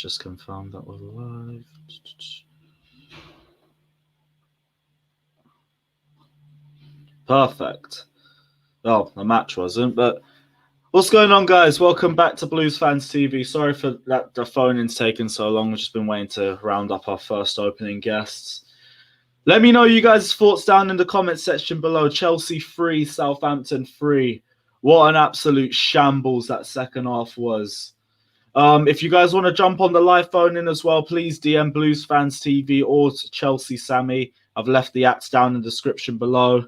just confirm that we're live. Perfect. Oh, the match wasn't, but what's going on, guys? Welcome back to Blues Fans TV. Sorry for that the phone-in's taken so long. We've just been waiting to round up our first opening guests. Let me know you guys' thoughts down in the comment section below. Chelsea 3, Southampton 3. What an absolute shambles that second half was. If you guys want to jump on the live phone in as well, please DM Blues Fans TV or Chelsea Sammy. I've left the ads down in the description below.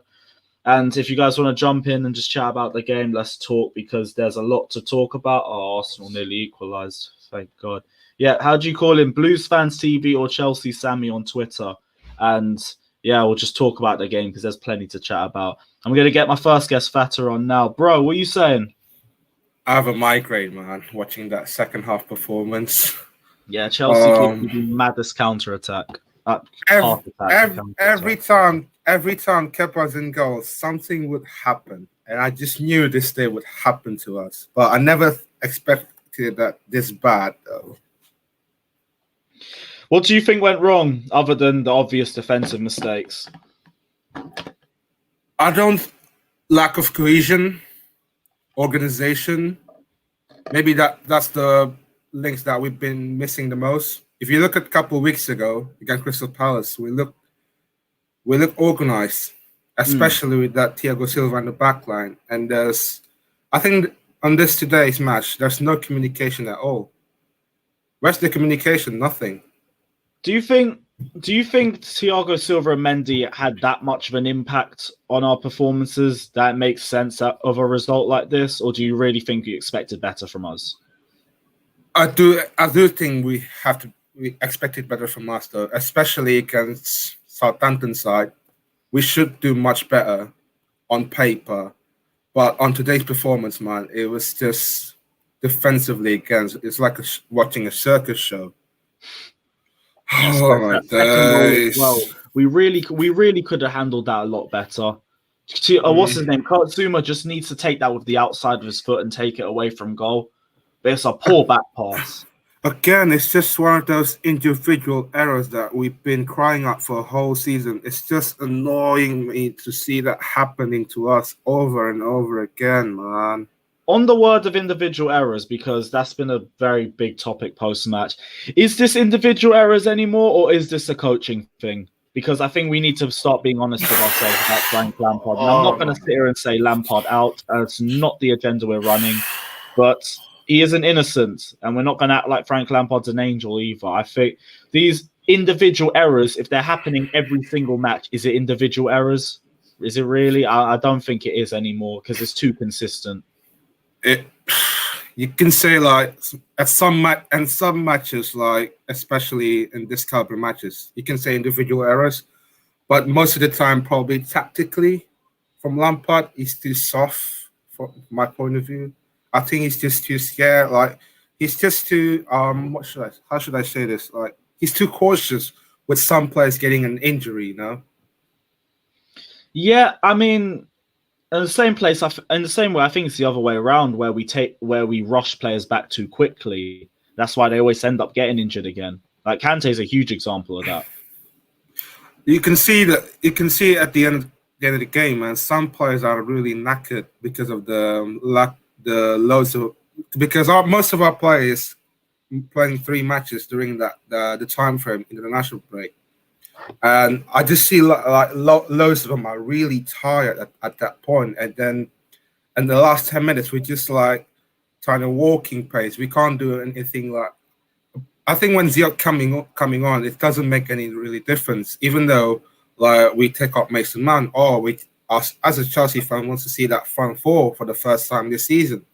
And if you guys want to jump in and just chat about the game, let's talk because there's a lot to talk about. Oh, Arsenal nearly equalised. Thank God. Yeah, how do you call him? Blues Fans TV or Chelsea Sammy on Twitter. And yeah, we'll just talk about the game because there's plenty to chat about. I'm going to get my first guest, Fathur, on now. Bro, what are you saying? I have a migraine, man, watching that second half performance. Yeah, Chelsea could be maddest counter-attack. Every time Kepa was in goal, something would happen. And I just knew this day would happen to us. But I never expected that this bad, though. What do you think went wrong, other than the obvious defensive mistakes? Lack of cohesion, organization. Maybe that's the links that we've been missing the most. If you look at a couple of weeks ago against Crystal Palace, we look organized, especially with that Thiago Silva in the back line. And I think on today's match, there's no communication at all. Where's the communication? Nothing. Do you think Thiago Silva and Mendy had that much of an impact on our performances that it makes sense of a result like this, or do you really think you expected better from us? I do think we expected better from us, though, especially against Southampton side. We should do much better on paper, but on today's performance, man, it was just defensively against. It's like watching a circus show. Oh my days! Well, we really could have handled that a lot better. What's his name? Katsuma just needs to take that with the outside of his foot and take it away from goal. But it's a poor back pass. Again, it's just one of those individual errors that we've been crying out for a whole season. It's just annoying me to see that happening to us over and over again, man. On the word of individual errors, because that's been a very big topic post-match, is this individual errors anymore, or is this a coaching thing? Because I think we need to start being honest with ourselves about Frank Lampard. And I'm not going to sit here and say Lampard out. It's not the agenda we're running, but he isn't innocent, and we're not going to act like Frank Lampard's an angel either. I think these individual errors, if they're happening every single match, is it individual errors? Is it really? I don't think it is anymore because it's too consistent. You can say like at some matches, like especially in this caliber matches, you can say individual errors, but most of the time, probably tactically, from Lampard, he's too soft from my point of view. I think he's just too scared. Like he's just too how should I say this? Like he's too cautious with some players getting an injury. You know? Yeah, I mean. In the same way, I think it's the other way around, where we rush players back too quickly. That's why they always end up getting injured again. Like Kante is a huge example of that. You can see at the end of the game, and some players are really knackered because of most of our players playing 3 matches during the time frame in the international break. And I just see loads of them are really tired at that point. And then in the last 10 minutes, we're just like trying to walking pace. We can't do anything like. I think when Ziyech coming on, it doesn't make any really difference. Even though like we take up Mason Mount, or as a Chelsea fan wants to see that front four for the first time this season.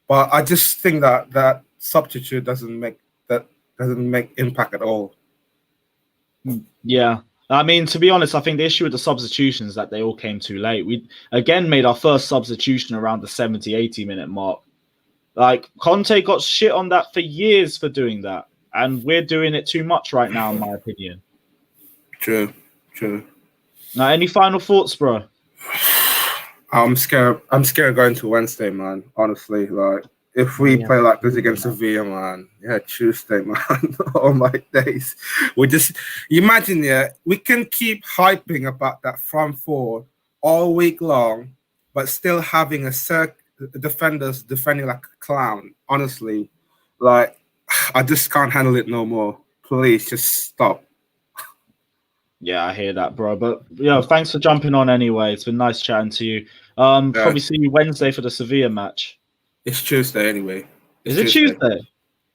But I just think that substitute doesn't make impact at all. Yeah. I mean, to be honest, I think the issue with the substitutions is that they all came too late. We, again, made our first substitution around the 70, 80-minute mark. Like, Conte got shit on that for years for doing that. And we're doing it too much right now, in my opinion. True. Now, any final thoughts, bro? I'm scared going to Wednesday, man. Honestly, like, If we play like this against Sevilla, man, Tuesday, man, all my days. We just imagine, we can keep hyping about that front four all week long, but still having defenders defending like a clown. Honestly, like I just can't handle it no more. Please just stop. Yeah, I hear that, bro. But thanks for jumping on anyway. It's been nice chatting to you. Probably see you Wednesday for the Sevilla match. It's Tuesday anyway. Is it Tuesday?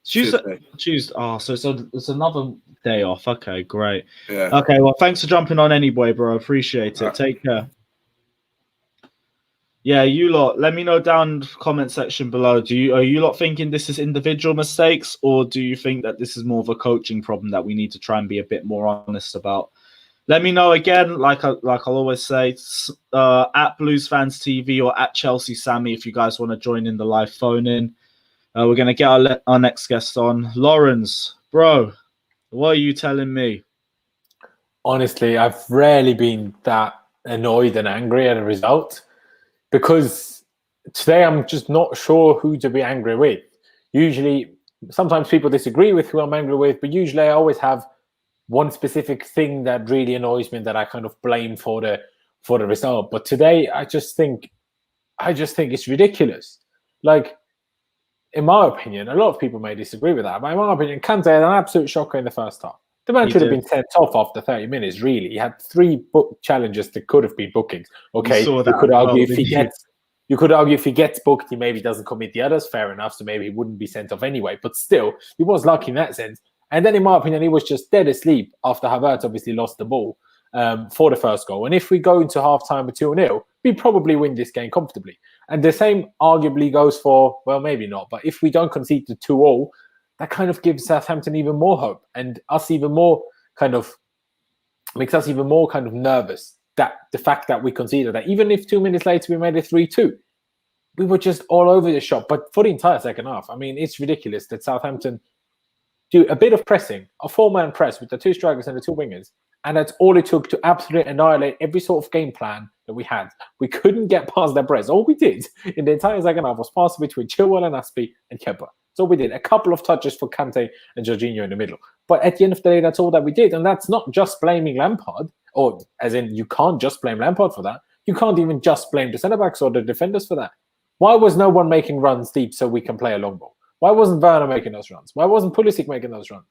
Tuesday. Tuesday. Oh, so it's another day off. Okay, great. Yeah. Okay, well, thanks for jumping on anyway, bro. Appreciate it. Take care. Yeah, you lot, let me know down in the comment section below. Are you lot thinking this is individual mistakes, or do you think that this is more of a coaching problem that we need to try and be a bit more honest about? Let me know again, like I'll always say, at Blues Fans TV or at Chelsea Sammy if you guys want to join in the live phone in. We're going to get our next guest on. Laurenz, bro, what are you telling me? Honestly, I've rarely been that annoyed and angry at a result, because today I'm just not sure who to be angry with. Usually, sometimes people disagree with who I'm angry with, but usually I always have one specific thing that really annoys me that I kind of blame for the result. But today, I just think it's ridiculous. Like, in my opinion, a lot of people may disagree with that, but in my opinion, Kante had an absolute shocker in the first half. The man should have been sent off after 30 minutes, really. He had 3 book challenges that could have been bookings. Okay, you could argue if he gets booked, he maybe doesn't commit the others. Fair enough, so maybe he wouldn't be sent off anyway. But still, he was lucky in that sense. And then, in my opinion, he was just dead asleep after Havertz obviously lost the ball for the first goal. And if we go into half-time with 2-0, we probably win this game comfortably. And the same arguably goes for, well, maybe not, but if we don't concede the 2-2, that kind of gives Southampton even more hope and us even more makes us even more kind of nervous, that the fact that we conceded that. Even if 2 minutes later we made it 3-2, we were just all over the shop. But for the entire second half, I mean, it's ridiculous that Southampton do a bit of pressing, a 4-man press with the 2 strikers and the 2 wingers, and that's all it took to absolutely annihilate every sort of game plan that we had. We couldn't get past their press. All we did in the entire second half was pass between Chilwell and Aspie and Kepa. So we did a couple of touches for Kante and Jorginho in the middle. But at the end of the day, that's all that we did. And that's not just blaming Lampard, or as in you can't just blame Lampard for that. You can't even just blame the centre-backs or the defenders for that. Why was no one making runs deep so we can play a long ball? Why wasn't Werner making those runs? Why wasn't Pulisic making those runs?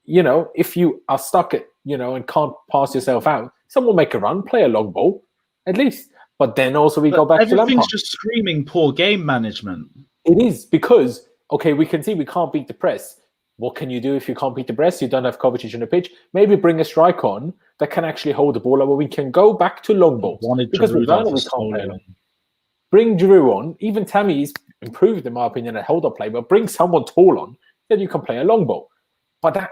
You know, if you are stuck at, and can't pass yourself out, someone make a run, play a long ball, at least. But then also we go back to Lampard. Everything's just screaming poor game management. It is, because, okay, we can see we can't beat the press. What can you do if you can't beat the press? You don't have Kovacic on the pitch. Maybe bring a striker on that can actually hold the ball, where we can go back to long balls. Because with Werner, we can't play long. Bring Giroud on. Even Tammy's improved, in my opinion, at hold-up play, but bring someone tall on, then you can play a long ball. But that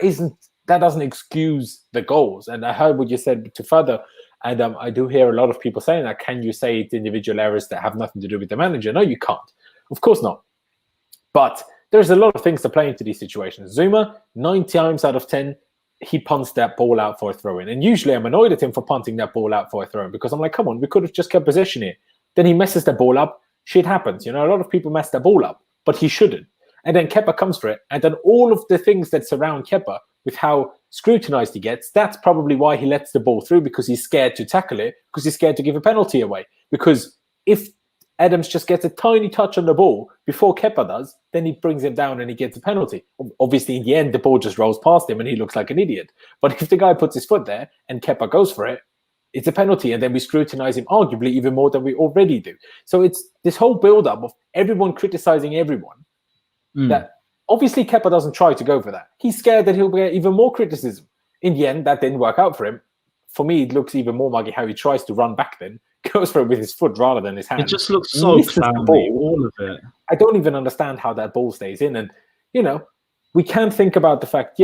doesn't excuse the goals. And I heard what you said to Fathur, and I do hear a lot of people saying that. Can you say it's individual errors that have nothing to do with the manager? No, you can't. Of course not. But there's a lot of things to play into these situations. Zuma, 9 times out of 10, he punts that ball out for a throw-in. And usually I'm annoyed at him for punting that ball out for a throw-in, because I'm like, come on, we could have just kept possession here. Then he messes the ball up. Shit happens. A lot of people mess the ball up, but he shouldn't. And then Kepa comes for it. And then all of the things that surround Kepa, with how scrutinized he gets, that's probably why he lets the ball through, because he's scared to tackle it, because he's scared to give a penalty away. Because if Adams just gets a tiny touch on the ball before Kepa does, then he brings him down and he gets a penalty. Obviously, in the end, the ball just rolls past him and he looks like an idiot. But if the guy puts his foot there and Kepa goes for it, it's a penalty, and then we scrutinize him arguably even more than we already do. So it's this whole build-up of everyone criticizing everyone. That obviously Kepa doesn't try to go for that. He's scared that he'll get even more criticism. In the end, that didn't work out for him. For me, it looks even more muggy how he tries to run back then, goes for it with his foot rather than his hand. It just looks so clammy, all of it. I don't even understand how that ball stays in. And, we can think about the fact,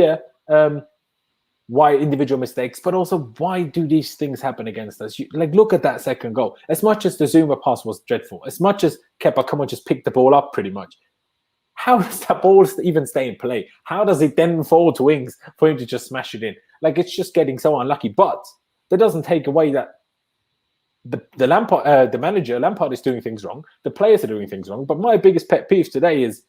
why individual mistakes, but also why do these things happen against us? Look at that second goal. As much as the Zuma pass was dreadful, as much as Kepa, come on, just pick the ball up pretty much. How does that ball even stay in play? How does it then fall to wings for him to just smash it in? It's just getting so unlucky. But that doesn't take away that the Lampard, the manager Lampard is doing things wrong. The players are doing things wrong. But my biggest pet peeve today is,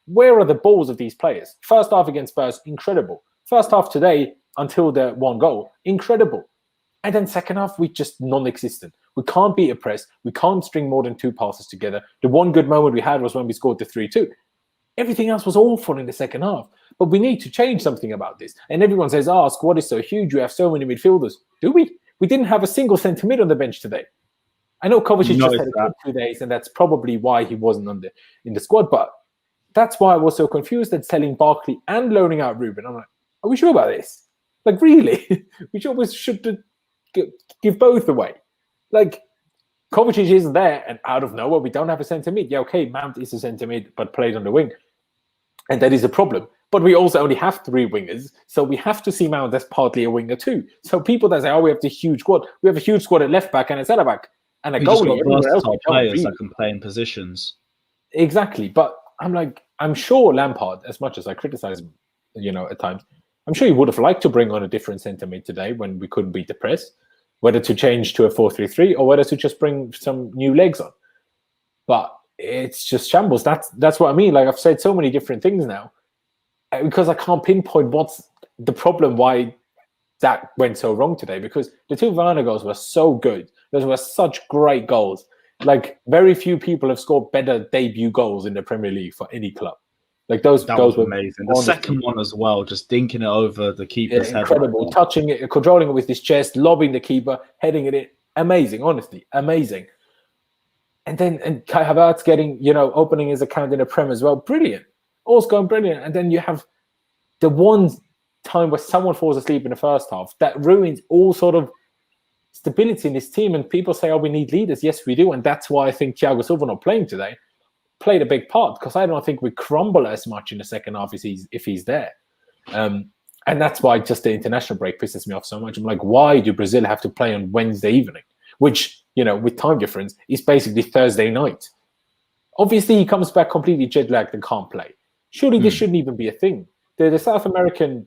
where are the balls of these players? First half against Spurs, incredible. First half today until the one goal, incredible. And then second half, we just non-existent. We can't beat a press. We can't string more than 2 passes together. The one good moment we had was when we scored the 3-2. Everything else was awful in the second half. But we need to change something about this. And everyone says, our squad is so huge. We have so many midfielders. Do we? We didn't have a single centre mid on the bench today. I know Kovacic just had a good 2 days, and that's probably why he wasn't in the squad. But that's why I was so confused at selling Barkley and loaning out Ruben. I'm like, are we sure about this? Like, really? We should give both away. Like, Kovacic isn't there, and out of nowhere, we don't have a centre mid. Yeah, okay, Mount is a centre mid, but played on the wing. And that is a problem. But we also only have 3 wingers, so we have to see Mount as partly a winger too. So people that say, oh, we have this huge squad. We have a huge squad at left back and a centre back and a goalie. Versatile players that can play in positions. Exactly. But I'm like, I'm sure Lampard, as much as I criticize him, at times, I'm sure he would have liked to bring on a different centre mid today when we couldn't beat the press, whether to change to a 4-3-3 or whether to just bring some new legs on. But it's just shambles. That's what I mean. Like, I've said so many different things now because I can't pinpoint what's the problem, why that went so wrong today, because the 2 Varane goals were so good. Those were such great goals. Like, very few people have scored better debut goals in the Premier League for any club. Like, those goals were amazing. The second one as well, just dinking it over the keeper's head. Incredible. Touching it, controlling it with his chest, lobbing the keeper, heading it in. Amazing, honestly. Amazing. And then Kai Havertz getting, opening his account in the Prem as well. Brilliant. All's going brilliant. And then you have the one time where someone falls asleep in the first half that ruins all sort of stability in this team. And people say, oh, we need leaders. Yes, we do. And that's why I think Thiago Silva not playing today played a big part, because I don't think we crumble as much in the second half if he's there. And that's why just the international break pisses me off so much. I'm like, why do Brazil have to play on Wednesday evening? Which, with time difference, is basically Thursday night. Obviously, he comes back completely jet-lagged and can't play. Surely this shouldn't even be a thing. The South American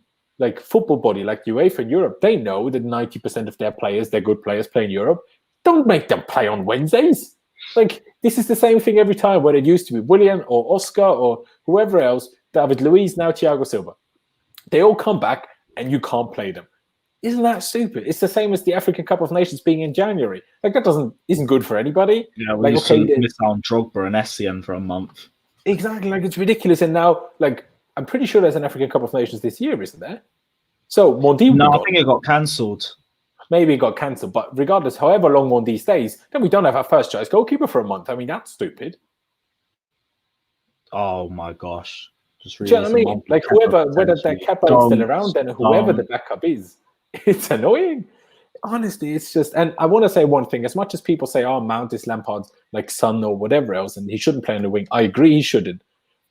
football body, like UEFA in Europe, they know that 90% of their players, their good players, play in Europe. Don't make them play on Wednesdays. Like, this is the same thing every time, where it used to be Willian or Oscar or whoever else, David Luiz, now Thiago Silva. They all come back and you can't play them. Isn't that stupid? It's the same as the African Cup of Nations being in January. Like, that isn't good for anybody. Yeah, we used to miss out on Drogba and Essien for a month. Exactly, like, it's ridiculous. And now, like, I'm pretty sure there's an African Cup of Nations this year, isn't there? So Mondi, no, I think it got cancelled. Maybe it got cancelled, but regardless, however long Mondi stays, then we don't have our first choice goalkeeper for a month. I mean, that's stupid. Oh my gosh! Just do you know what I mean? Like, whether that Kepa is still around, then whoever the backup is, it's annoying. Honestly, it's just. And I want to say one thing: as much as people say, "Oh, Mount is Lampard's son or whatever else," and he shouldn't play on the wing, I agree he shouldn't.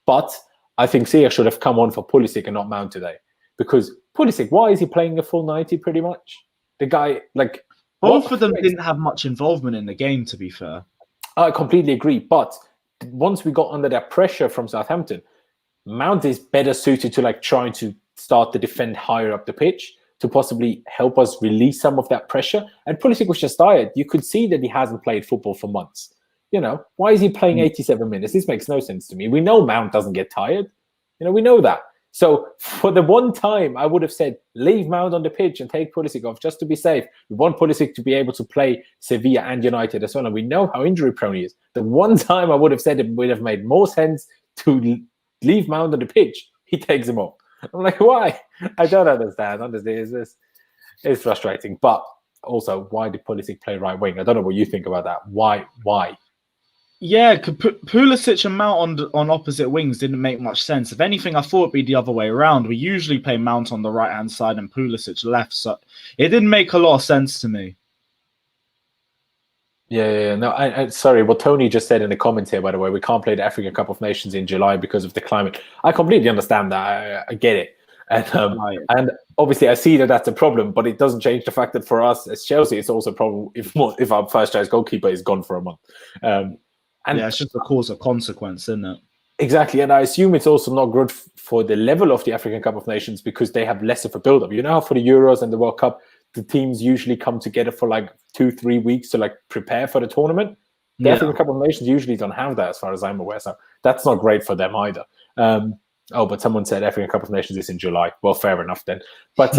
But I think Sia should have come on for Pulisic and not Mount today, because Pulisic, why is he playing a full 90 pretty much? The guy, like, both of them didn't have much involvement in the game, to be fair. I completely agree. But once we got under that pressure from Southampton, Mount is better suited to trying to start the defend higher up the pitch to possibly help us release some of that pressure. And Pulisic was just tired. You could see that he hasn't played football for months. Why is he playing 87 minutes? This makes no sense to me. We know Mount doesn't get tired. We know that. So for the one time, I would have said, leave Mount on the pitch and take Pulisic off just to be safe. We want Pulisic to be able to play Sevilla and United as well. And we know how injury prone he is. The one time I would have said it would have made more sense to leave Mount on the pitch, he takes him off. I'm like, why? I don't understand. Honestly, it's frustrating. But also, why did Pulisic play right wing? I don't know what you think about that. Why? Yeah, Pulisic and Mount on opposite wings didn't make much sense. If anything, I thought it'd be the other way around. We usually play Mount on the right-hand side and Pulisic left, so it didn't make a lot of sense to me. Yeah. No, I sorry. What Tony just said in the comments here, by the way, we can't play the African Cup of Nations in July because of the climate. I completely understand that. I get it. And obviously, I see that that's a problem, but it doesn't change the fact that for us as Chelsea, it's also a problem if our first choice goalkeeper is gone for a month. And it's just a cause of consequence, isn't it? Exactly. And I assume it's also not good for the level of the African Cup of Nations because they have less of a build-up. How for the Euros and the World Cup, the teams usually come together for like 2-3 weeks to like prepare for the tournament. The African Cup of Nations usually don't have that, as far as I'm aware. So that's not great for them either. But someone said African Cup of Nations is in July. Well, fair enough then. But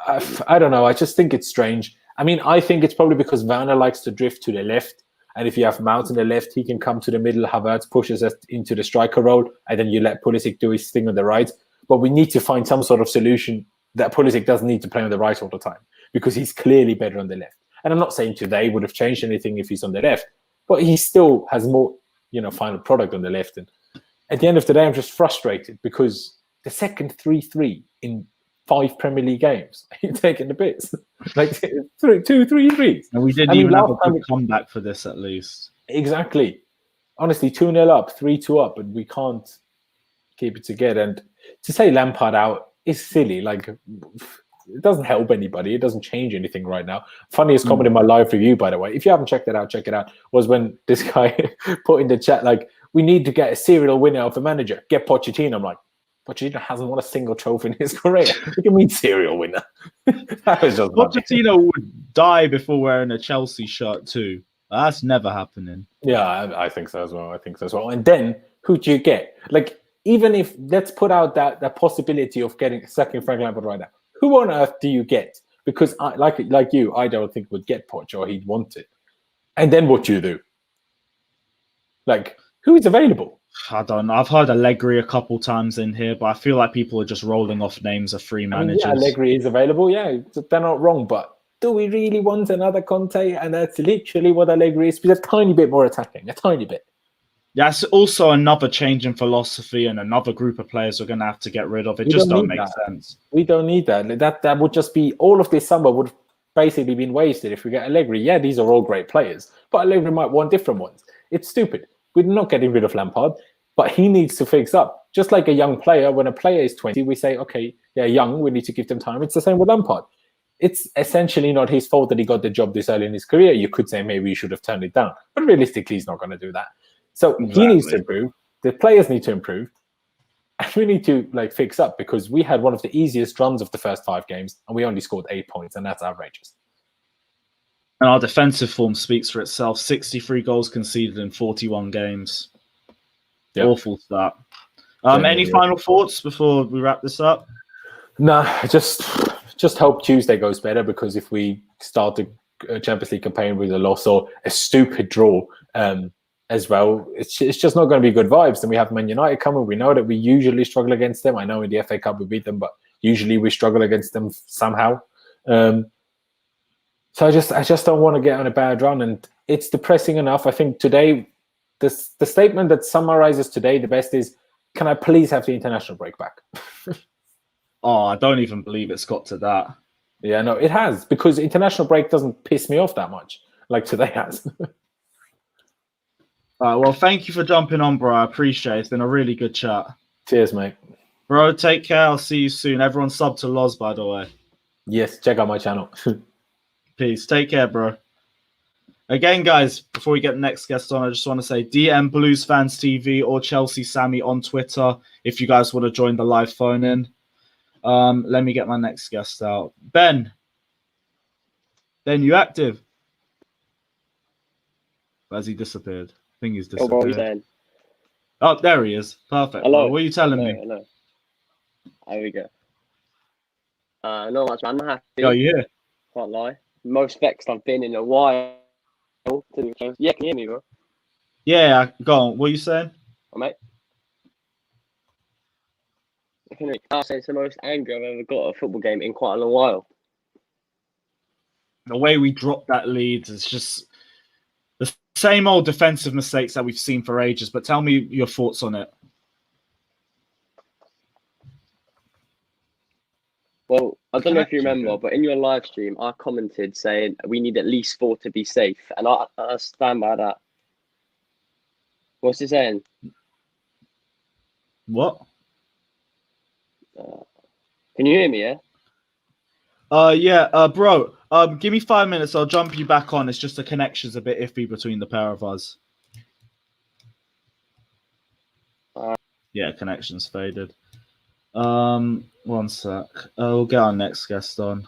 I don't know. I just think it's strange. I mean, I think it's probably because Werner likes to drift to the left. And if you have Mount on the left, he can come to the middle. Havertz pushes us into the striker role. And then you let Pulisic do his thing on the right. But we need to find some sort of solution that Pulisic doesn't need to play on the right all the time, because he's clearly better on the left. And I'm not saying today would have changed anything if he's on the left, but he still has more, final product on the left. And at the end of the day, I'm just frustrated because the second 3-3 in 5 Premier League games, you're taking the piss. Like 2-3-3. And we didn't even have a good comeback for this, at least. Exactly. Honestly, 2-0 up, 3-2 up, and we can't keep it together. And to say Lampard out is silly. Like, it doesn't help anybody. It doesn't change anything right now. Funniest comment in my live review, by the way, if you haven't checked it out, check it out, was when this guy put in the chat, like, we need to get a serial winner of a manager. Get Pochettino. I'm like, Pochettino hasn't won a single trophy in his career. What do you mean serial winner? That was just Pochettino would die before wearing a Chelsea shirt too. That's never happening. Yeah, I think so as well. And then who do you get? Like, even if, let's put out that possibility of sacking Frank Lampard right now. Who on earth do you get? Because like you, I don't think would get Poch, or he'd want it. And then what do you do? Like, who is available? I don't know. I've heard Allegri a couple times in here, but I feel like people are just rolling off names of free managers. I mean, Allegri is available. Yeah, they're not wrong. But do we really want another Conte? And that's literally what Allegri is. But a tiny bit more attacking. A tiny bit. That's also another change in philosophy and another group of players we're going to have to get rid of. It just don't make sense. We don't need that. That would just be, all of this summer would have basically been wasted if we get Allegri. Yeah, these are all great players, but Allegri might want different ones. It's stupid. We're not getting rid of Lampard, but he needs to fix up. Just like a young player, when a player is 20, we say, okay, they're young, we need to give them time. It's the same with Lampard. It's essentially not his fault that he got the job this early in his career. You could say maybe he should have turned it down, but realistically, he's not going to do that. So He needs to improve. The players need to improve. And we need to fix up, because we had one of the easiest runs of the first 5 games and we only scored 8 points, and that's outrageous. And our defensive form speaks for itself. 63 goals conceded in 41 games. Yep. Awful stat. Any final thoughts before we wrap this up? No, just hope Tuesday goes better, because if we start the Champions League campaign with a loss or a stupid draw, as well, it's just not going to be good vibes. And we have Man United coming. We know that we usually struggle against them. I know in the FA Cup we beat them, but usually we struggle against them somehow. So I just don't want to get on a bad run, and it's depressing enough. I think today, the statement that summarizes today the best is, can I please have the international break back? I don't even believe it's got to that. Yeah, no, it has, because international break doesn't piss me off that much like today has. All right, well, thank you for jumping on, bro. I appreciate it. It's been a really good chat. Cheers, mate. Bro, take care. I'll see you soon. Everyone sub to Loz, by the way. Yes, check out my channel. Peace. Take care, bro. Again, guys, before we get the next guest on, I just want to say DM Blues Fans TV or Chelsea Sammy on Twitter if you guys want to join the live phone in. Let me get my next guest out. Ben, you active? Has he disappeared? I think he's disappeared. What are you saying? Oh, there he is. Perfect. Hello. What are you telling me? Hello. There we go. Not much, man. I'm happy. Oh, you here? Can't lie. Most vexed I've been in a while. Yeah, can you hear me, bro? Yeah, go on. What are you saying? Oh, mate. I can say it's the most angry I've ever got at a football game in quite a long while. The way we dropped that lead is just the same old defensive mistakes that we've seen for ages. But tell me your thoughts on it. Well, I don't know if you remember, but in your live stream, I commented saying we need at least 4 to be safe, and I stand by that. What's he saying? What? Can you hear me? Yeah. Bro. Give me 5 minutes. I'll jump you back on. It's just the connection's a bit iffy between the pair of us. Yeah, connection's faded. 1 sec. We'll get our next guest on.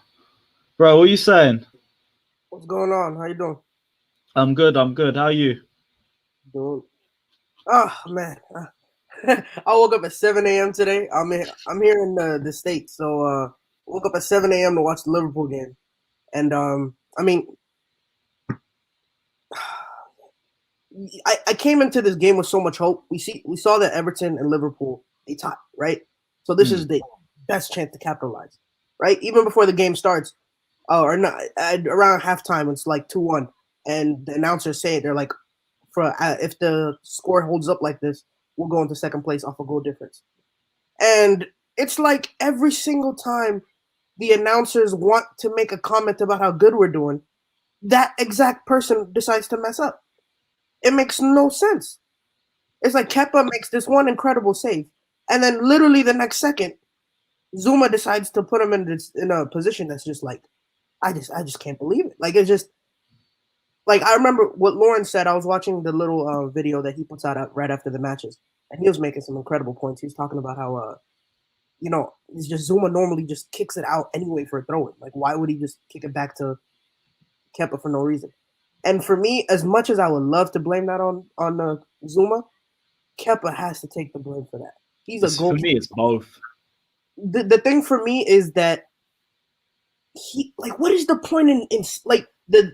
Bro, what are you saying? What's going on? How you doing? I'm good. How are you? Doing. Oh man, I woke up at 7 a.m. today. I'm here in the States, so woke up at 7 a.m. to watch the Liverpool game, and I mean, I came into this game with so much hope. We saw that Everton and Liverpool they tied, right? So this is the best chance to capitalize, right? Even before the game starts, or not around halftime, it's like 2-1, and the announcers say it, they're like, for if the score holds up like this, we'll go into second place off a goal difference. And it's like every single time the announcers want to make a comment about how good we're doing, that exact person decides to mess up. It makes no sense. It's like Kepa makes this one incredible save, and then literally the next second, Zuma decides to put him in a position that's just like, I just can't believe it. Like, it's just like, I remember what Laurenz said. I was watching the little video that he puts out right after the matches, and he was making some incredible points. He was talking about how it's just Zuma normally just kicks it out anyway for a throw-in. Like, why would he just kick it back to Kepa for no reason? And for me, as much as I would love to blame that on Zuma, Kepa has to take the blame for that. He's a goalkeeper. For me, it's both. The thing for me is that what is the point in like the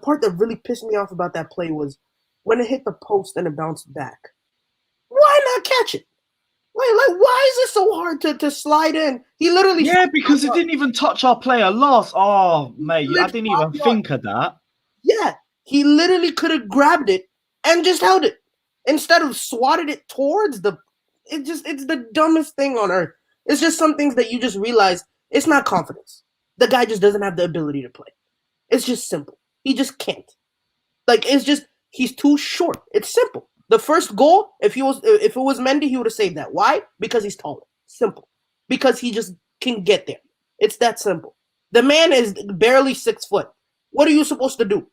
part that really pissed me off about that play was when it hit the post and it bounced back. Why not catch it? Like why is it so hard to slide in? He literally because it didn't even touch our player last. Oh mate, I didn't even think of that. Yeah, he literally could have grabbed it and just held it instead of swatted it towards the. It's the dumbest thing on earth. It's just some things that you just realize it's not confidence. The guy just doesn't have the ability to play. It's just simple. He just can't. Like, it's just he's too short. It's simple. The first goal, if it was Mendy, he would have saved that. Why? Because he's taller. Simple. Because he just can get there. It's that simple. The man is barely 6 foot. What are you supposed to do?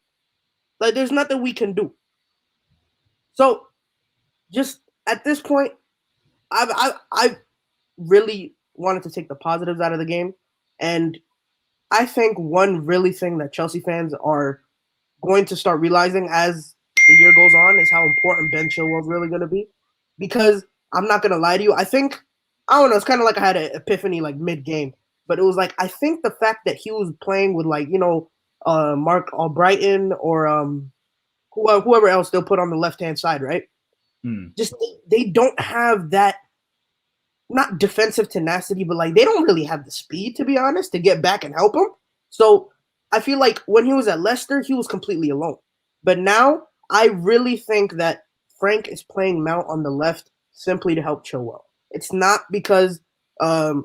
Like, there's nothing we can do. So, just at this point, I really wanted to take the positives out of the game, and I think one really thing that Chelsea fans are going to start realizing as the year goes on is how important Ben Chilwell's really going to be. Because I'm not going to lie to you, I think, I don't know, it's kind of like I had an epiphany like mid-game, but it was like, I think the fact that he was playing with like, Mark Albrighton or whoever else they'll put on the left-hand side, right? Just they don't have that, not defensive tenacity, but like they don't really have the speed, to be honest, to get back and help him. So I feel like when he was at Leicester, he was completely alone. But now I really think that Frank is playing Mount on the left simply to help Chilwell. It's not because Werner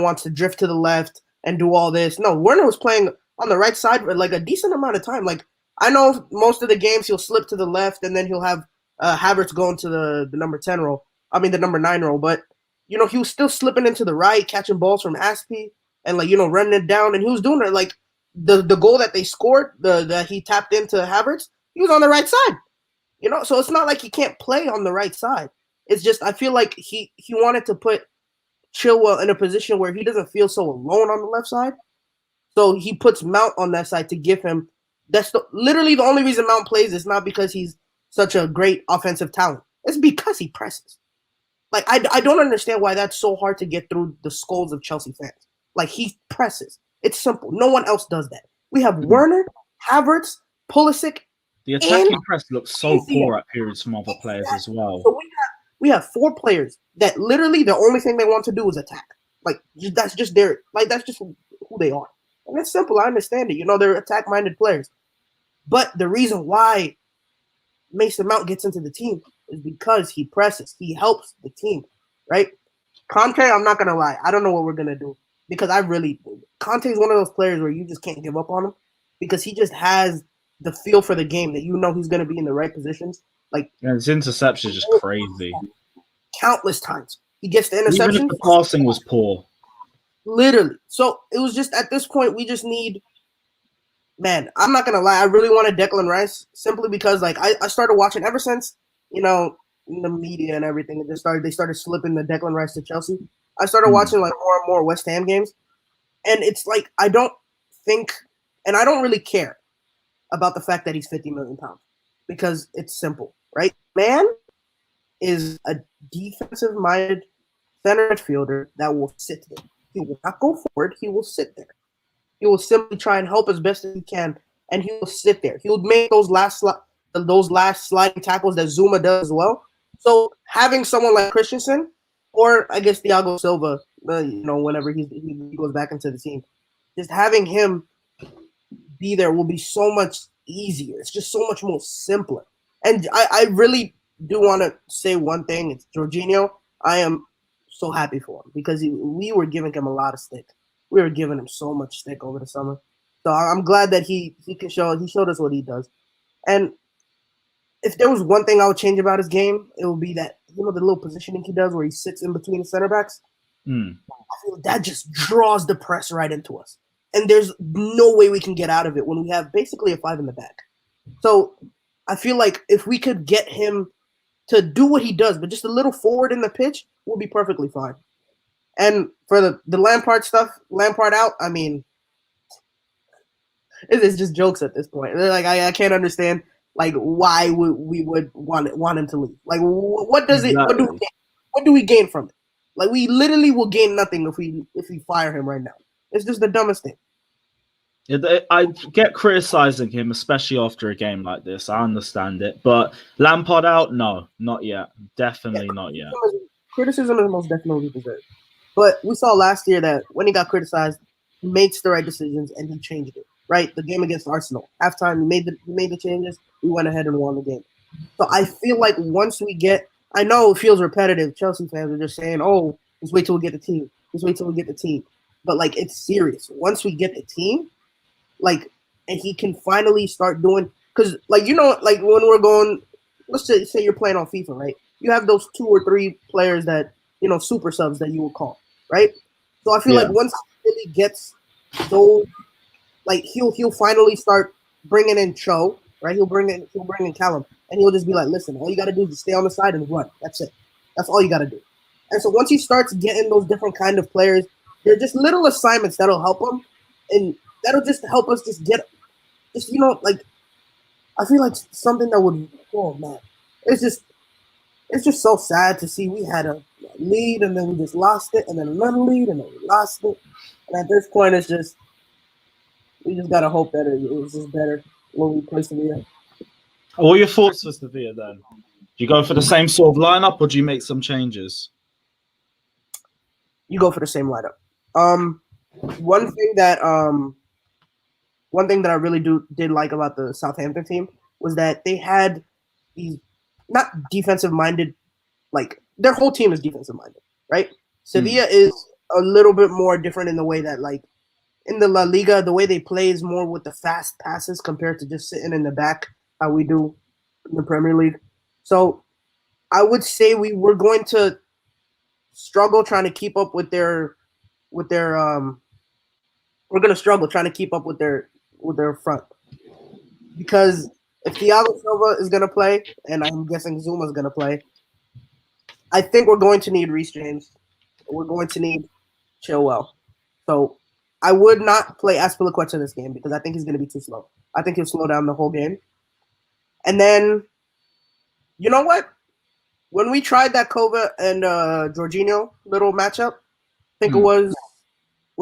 wants to drift to the left and do all this. No, Werner was playing on the right side for like a decent amount of time. Like, I know most of the games he'll slip to the left and then he'll have Havertz going to the number 10 role. I mean, the number 9 role. But, he was still slipping into the right, catching balls from Aspie and, running it down. And he was doing it. Like, the goal that they scored, that he tapped into Havertz, he was on the right side. So it's not like he can't play on the right side. It's just I feel like he wanted to put Chilwell in a position where he doesn't feel so alone on the left side. So he puts Mount on that side to give him. That's literally the only reason Mount plays is not because he's such a great offensive talent. It's because he presses. Like, I don't understand why that's so hard to get through the skulls of Chelsea fans. Like, he presses. It's simple. No one else does that. We have Werner, Havertz, Pulisic. The attacking press looks so poor at periods from other players as well. So we have 4 players that literally the only thing they want to do is attack. Like, that's just that's just who they are. And it's simple. I understand it. They're attack-minded players. But the reason why Mason Mount gets into the team is because he presses. He helps the team, right? Conte, I'm not going to lie. I don't know what we're going to do because Conte is one of those players where you just can't give up on him because he just has the feel for the game that he's going to be in the right positions. Like, his interception is just crazy. Countless times. He gets the interception. Even if the passing was poor. Literally. So it was just at this point, we just need, man, I'm not going to lie. I really wanted Declan Rice simply because like I started watching ever since, in the media and everything. They started slipping the Declan Rice to Chelsea. I started watching like more and more West Ham games. And it's like I don't think, and I don't really care about the fact that he's 50 million pounds because it's simple, right? Man is a defensive-minded center midfielder that will sit there. He will not go forward. He will sit there. He will simply try and help as best as he can, and he will sit there. He will make those last sliding tackles that Zuma does as well. So having someone like Christensen, or I guess Thiago Silva, whenever he goes back into the team, just having him be there will be so much easier. It's just so much more simpler. And I really do want to say one thing. It's Jorginho. I am so happy for him because we were giving him a lot of stick. We were giving him so much stick over the summer. So I'm glad that he showed us what he does. And if there was one thing I would change about his game, it would be that, the little positioning he does where he sits in between the center backs. I feel that just draws the press right into us. And there's no way we can get out of it when we have basically a 5 in the back. So I feel like if we could get him to do what he does, but just a little forward in the pitch, we'll be perfectly fine. And for the Lampard stuff, Lampard out, I mean, it's just jokes at this point. Like I can't understand why we would want him to leave. Like what does it? What do we gain from it? Like we literally will gain nothing if we fire him right now. It's just the dumbest thing. I get criticizing him, especially after a game like this. I understand it, but Lampard out? No, not yet. Definitely not yet. Criticism is most definitely deserved. But we saw last year that when he got criticized, he made the right decisions and he changed it. Right, the game against Arsenal, halftime, he made the changes. We went ahead and won the game. So I feel like once we get, I know it feels repetitive. Chelsea fans are just saying, "Oh, just wait till we get the team. Just wait till we get the team." But it's serious. Once we get the team, and he can finally start doing, because when we're going, let's say you're playing on FIFA, right? You have those 2 or 3 players that super subs that you will call, right? So I feel like once he really gets those. He'll finally start bringing in Cho, right? He'll bring in Callum, and he'll just be like, "Listen, all you got to do is just stay on the side and run. That's it. That's all you got to do." And so once he starts getting those different kind of players, they're just little assignments that'll help him, and that'll just help us just get, I feel like something that would. Oh man, it's just so sad to see. We had a lead and then we just lost it, and then another lead and then we lost it, and at this point, it's just. We just gotta hope that it was just better when we play Sevilla. What are your thoughts for Sevilla then? Do you go for the same sort of lineup or do you make some changes? You go for the same lineup. One thing that I really did like about the Southampton team was that they had these not defensive minded, their whole team is defensive minded, right? Sevilla is a little bit more different in the way that in the La Liga, the way they play is more with the fast passes compared to just sitting in the back, how we do in the Premier League. So I would say we were going to struggle trying to keep up with their we're going to struggle trying to keep up with their front. Because if Thiago Silva is going to play, and I'm guessing Zuma is going to play, I think we're going to need Reece James. We're going to need Chilwell. So I would not play Azpilicueta this game because I think he's going to be too slow. I think he'll slow down the whole game. And then, you know what? When we tried that Kova and Jorginho little matchup, I think it was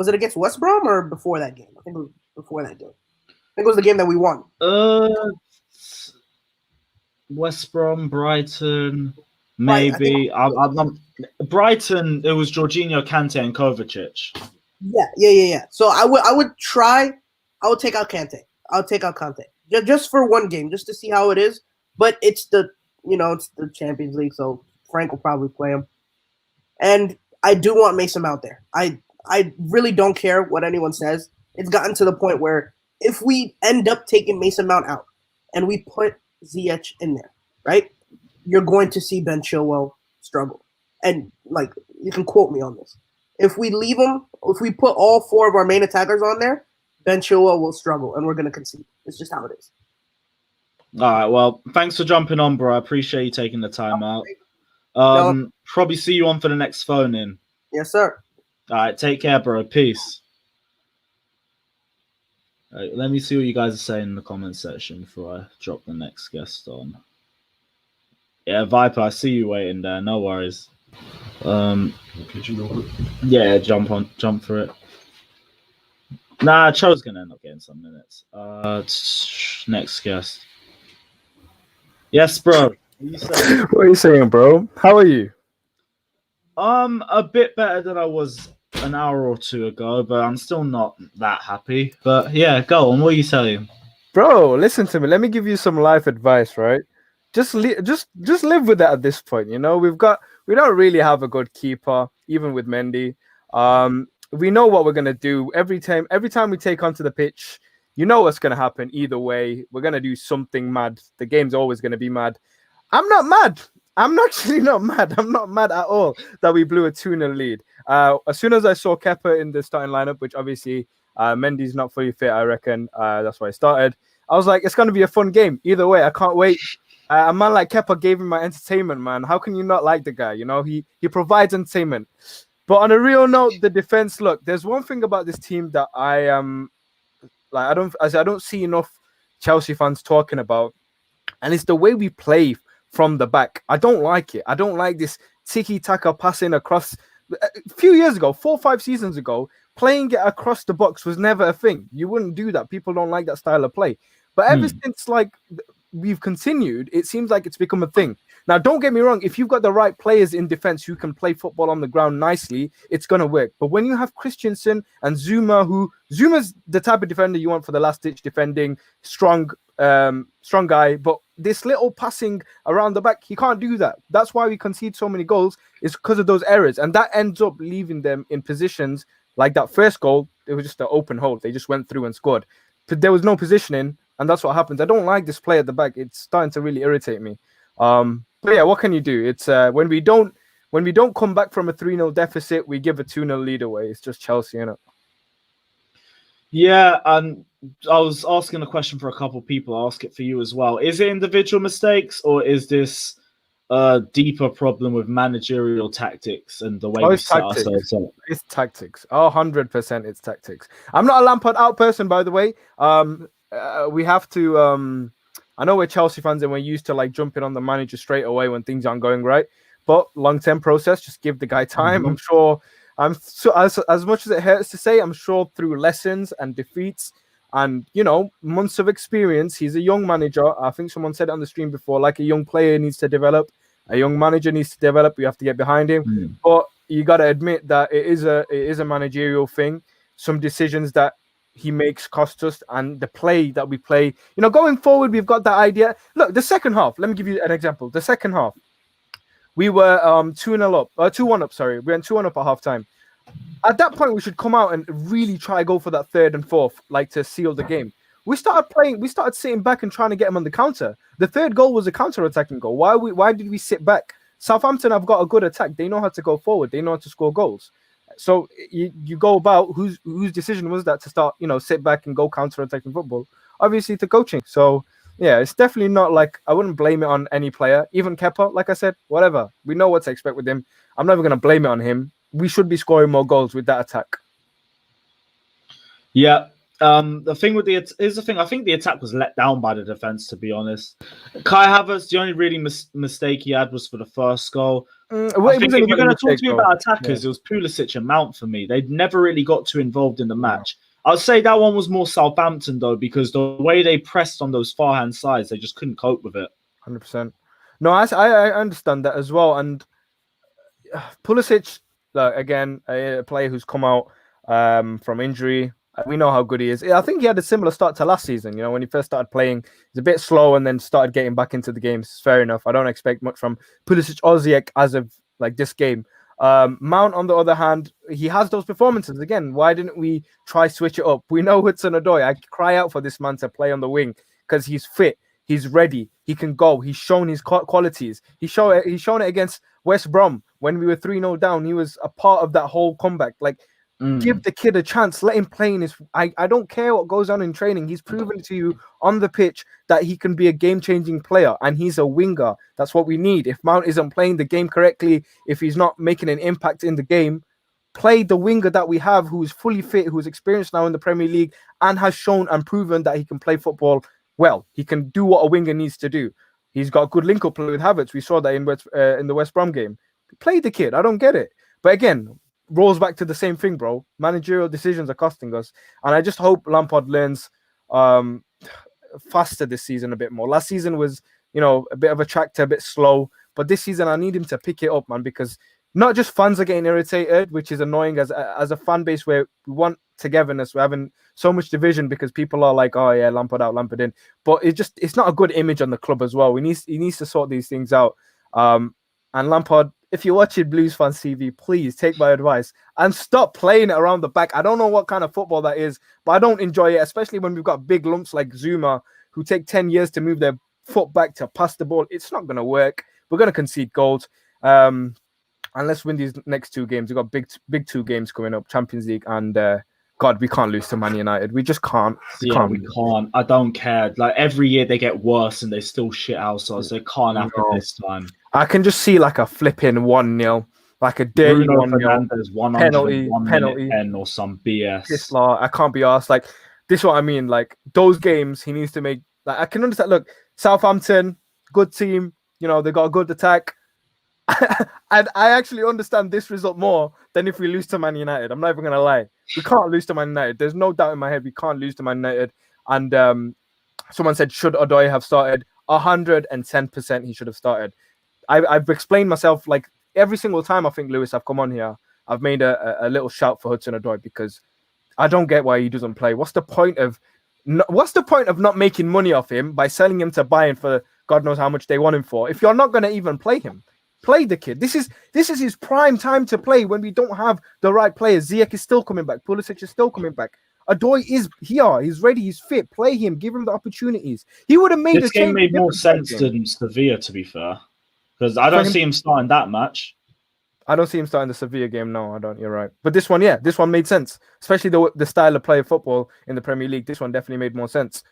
it against West Brom or before that game? I think it was before that game. I think it was the game that we won. West Brom, Brighton, maybe. Brighton, it was Jorginho, Kante, and Kovacic. Yeah. So I would take out Kante. I'll take out Kante just for one game, just to see how it is. But it's the Champions League, so Frank will probably play him. And I do want Mason Mount there. I really don't care what anyone says. It's gotten to the point where if we end up taking Mason Mount out and we put Ziyech in there, right, you're going to see Ben Chilwell struggle. And you can quote me on this. If we leave him, if we put all 4 of our main attackers on there, Ben Chilwell will struggle, and we're going to concede. It's just how it is. All right, well, thanks for jumping on, bro. I appreciate you taking the time out. Probably see you on for the next phone-in. Yes, sir. All right, take care, bro. Peace. Let me see what you guys are saying in the comment section before I drop the next guest on. Yeah, Viper, I see you waiting there. No worries. Yeah, jump for it. Nah, Cho's gonna end up getting some minutes. Next guest. Yes, bro. What are you saying? What are you saying, bro? How are you? A bit better than I was an hour or two ago, but I'm still not that happy. But yeah, go on. What are you saying? Bro, listen to me. Let me give you some life advice, right? Just live with that at this point. You know, we don't really have a good keeper, even with Mendy. We know what we're gonna do every time we take onto the pitch. You know what's gonna happen either way. We're gonna do something mad. The game's always gonna be mad. I'm not mad. I'm actually not mad. I'm not mad at all that we blew a 2-0 lead. As soon as I saw Kepa in the starting lineup, which obviously Mendy's not fully fit, I reckon. That's why I started. I was like, it's going to be a fun game. Either way, I can't wait. A man like Kepa gave me my entertainment, man. How can you not like the guy? You know, he provides entertainment. But on a real note, the defense, look, there's one thing about this team that I don't see enough Chelsea fans talking about, and it's the way we play from the back. I don't like it. I don't like this tiki-taka passing across. A few years ago, 4 or 5 seasons ago, playing it across the box was never a thing. You wouldn't do that. People don't like that style of play. But ever since we've continued, it seems like it's become a thing. Now, don't get me wrong. If you've got the right players in defense who can play football on the ground nicely, it's going to work. But when you have Christensen and Zuma's the type of defender you want for the last-ditch defending, strong guy, but this little passing around the back, he can't do that. That's why we concede so many goals, is because of those errors. And that ends up leaving them in positions like that first goal. It was just an open hole. They just went through and scored. But there was no positioning, and that's what happens. I don't like this play at the back. It's starting to really irritate me. But yeah, what can you do? It's when we don't come back from a 3-0 deficit, we give a 2-0 lead away. It's just Chelsea, innit? Yeah, and I was asking a question for a couple of people. I'll ask it for you as well. Is it individual mistakes, or is this a deeper problem with managerial tactics and the way we set ourselves up? It's tactics. 100% it's tactics. I'm not a Lampard out person, by the way. We have to... I know we're Chelsea fans and we're used to like jumping on the manager straight away when things aren't going right. But long-term process, just give the guy time. I'm sure... as much as it hurts to say, I'm sure through lessons and defeats and, you know, months of experience, he's a young manager. I think someone said it on the stream before, like a young player needs to develop, a young manager needs to develop. You have to get behind him. But you got to admit that it is a managerial thing. Some decisions that he makes cost us, and the play that we play, you know, going forward, we've got that idea. Look, the second half, let me give you an example. The second half, we were 2-1 up, sorry. We went 2-1 up at halftime. At that point, we should come out and really try go for that third and fourth, like to seal the game. We started sitting back and trying to get him on the counter. The third goal was a counter-attacking goal. Why did we sit back? Southampton have got a good attack. They know how to go forward. They know how to score goals. So you go about whose decision was that to start, you know, sit back and go counter-attacking football? Obviously to coaching. So yeah, it's definitely not like, I wouldn't blame it on any player, even Kepa. Like I said, whatever. We know what to expect with him. I'm never going to blame it on him. We should be scoring more goals with that attack. Yeah. The thing with I think the attack was let down by the defense, to be honest. Kai Havertz, the only really mistake he had was for the first goal. I think if you're going to talk to me about attackers, it was Pulisic and Mount for me. They'd never really got too involved in the match. I'd say that one was more Southampton, though, because the way they pressed on those far-hand sides, they just couldn't cope with it. 100%. No, I understand that as well. And Pulisic, again, a player who's come out from injury. We know how good he is. I think he had a similar start to last season. You know, when he first started playing, he's a bit slow and then started getting back into the games. Fair enough. I don't expect much from Pulisic or Ziyech as of like this game. Mount, on the other hand, he has those performances. Again, why didn't we try switch it up? We know Hudson-Odoi. I cry out for this man to play on the wing because he's fit. He's ready. He can go. He's shown his qualities. He's shown it against West Brom when we were 3-0 down. He was a part of that whole comeback. Like, give the kid a chance. Let him play in his... I don't care what goes on in training. He's proven to you on the pitch that he can be a game-changing player, and he's a winger. That's what we need. If Mount isn't playing the game correctly, if he's not making an impact in the game, play the winger that we have, who is fully fit, who is experienced now in the Premier League, and has shown and proven that he can play football well. He can do what a winger needs to do. He's got good link-up play with Havertz. We saw that in the West Brom game. Play the kid. I don't get it. But again, rolls back to the same thing, bro. Managerial decisions are costing us. And I just hope Lampard learns faster this season a bit more. Last season was, a bit of a tractor, a bit slow. But this season, I need him to pick it up, man, because not just fans are getting irritated, which is annoying as a fan base where we want togetherness. We're having so much division because people are like, oh yeah, Lampard out, Lampard in. But it's not a good image on the club as well. He needs to sort these things out. And Lampard, if you're watching Blues Fans TV, please take my advice and stop playing it around the back. I don't know what kind of football that is, but I don't enjoy it, especially when we've got big lumps like Zuma who take 10 years to move their foot back to pass the ball. It's not going to work. We're going to concede goals. And let's win these next 2 games. We've got big 2 games coming up, Champions League, and God, we can't lose to Man United. We just can't. We can't. I don't care. Like, every year they get worse and they still shit ourselves. So it can't happen this time. I can just see like a flipping 1-0, like a dirty 1-0 penalty 10 or some BS. I can't be asked. Like, this is what I mean. Like, those games he needs to make. Like, I can understand. Look, Southampton, good team. They got a good attack. And I actually understand this result more than if we lose to Man United. I'm not even going to lie. We can't lose to Man United. There's no doubt in my head we can't lose to Man United. And someone said, should Odoi have started? 110% he should have started. I've explained myself, like, every single time I think, Lewis, I've come on here, I've made a little shout for Hudson-Odoi because I don't get why he doesn't play. What's the point of not making money off him by selling him to Bayern for God knows how much they want him for if you're not going to even play him? Play the kid. This is his prime time to play when we don't have the right players. Ziyech is still coming back. Pulisic is still coming back. Odoi is here. He's ready. He's fit. Play him. Give him the opportunities. He would have made this game made more sense than Sevilla, to be fair, because I don't see him starting that match. I don't see him starting the Sevilla game. No, I don't. You're right. But this one, yeah, this one made sense, especially the style of play of football in the Premier League. This one definitely made more sense.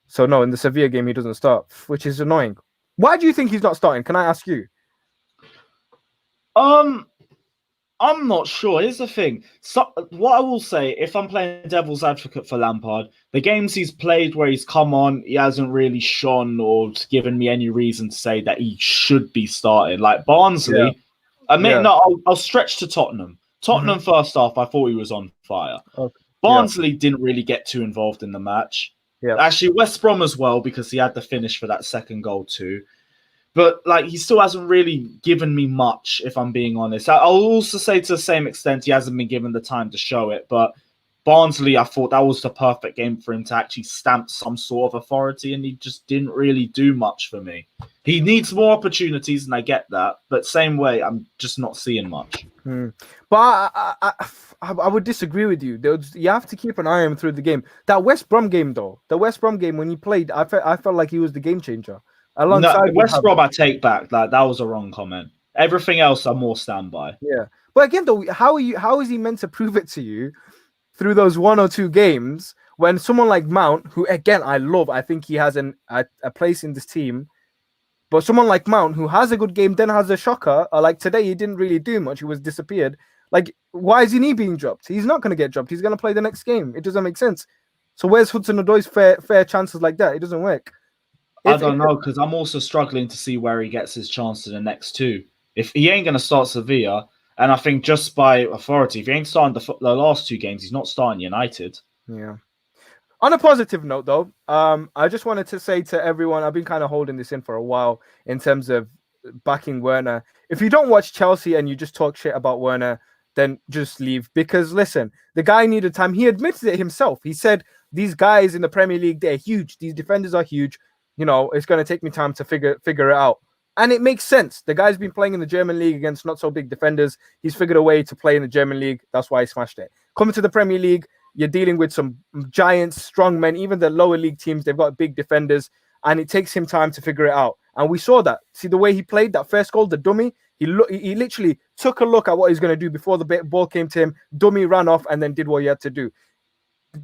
So no, in the Sevilla game he doesn't start, which is annoying. Why do you think he's not starting? Can I ask you? I'm not sure. Here's the thing. So, what I will say, if I'm playing devil's advocate for Lampard, the games he's played where he's come on, he hasn't really shone or given me any reason to say that he should be starting. Like Barnsley, I'll stretch to Tottenham. Tottenham first half, I thought he was on fire. Okay. Barnsley didn't really get too involved in the match. Yeah. Actually, West Brom as well, because he had the finish for that second goal too. But like, he still hasn't really given me much, if I'm being honest. I'll also say to the same extent, he hasn't been given the time to show it. But Barnsley, I thought that was the perfect game for him to actually stamp some sort of authority, and he just didn't really do much for me. He needs more opportunities, and I get that. But same way, I'm just not seeing much. But I would disagree with you. You have to keep an eye on him through the game. That West Brom game, though, when he played, I felt like he was the game changer. West Brom, I take back. That was a wrong comment. Everything else, I'm more standby. Yeah, but again, though, how is he meant to prove it to you through those 1 or 2 games when someone like Mount, who again I think he has a place in this team, but someone like Mount who has a good game then has a shocker, like today he didn't really do much. He was disappeared. Like, why isn't he being dropped? He's not going to get dropped. He's going to play the next game. It doesn't make sense. So where's Hudson-Odoi's fair chances like that? It doesn't work. I don't know, because I'm also struggling to see where he gets his chance in the next 2. If he ain't going to start Sevilla, and I think just by authority, if he ain't starting the last 2 games, he's not starting United. Yeah. On a positive note, though, I just wanted to say to everyone, I've been kind of holding this in for a while in terms of backing Werner. If you don't watch Chelsea and you just talk shit about Werner, then just leave. Because listen, the guy needed time. He admitted it himself. He said, these guys in the Premier League, they're huge. These defenders are huge. It's going to take me time to figure it out. And it makes sense. The guy's been playing in the German league against not so big defenders. He's figured a way to play in the German league. That's why he smashed it. Coming to the Premier League, you're dealing with some giants, strong men. Even the lower league teams, they've got big defenders. And it takes him time to figure it out. And we saw that. See the way he played that first goal, the dummy? He literally took a look at what he's going to do before the ball came to him. Dummy ran off and then did what he had to do.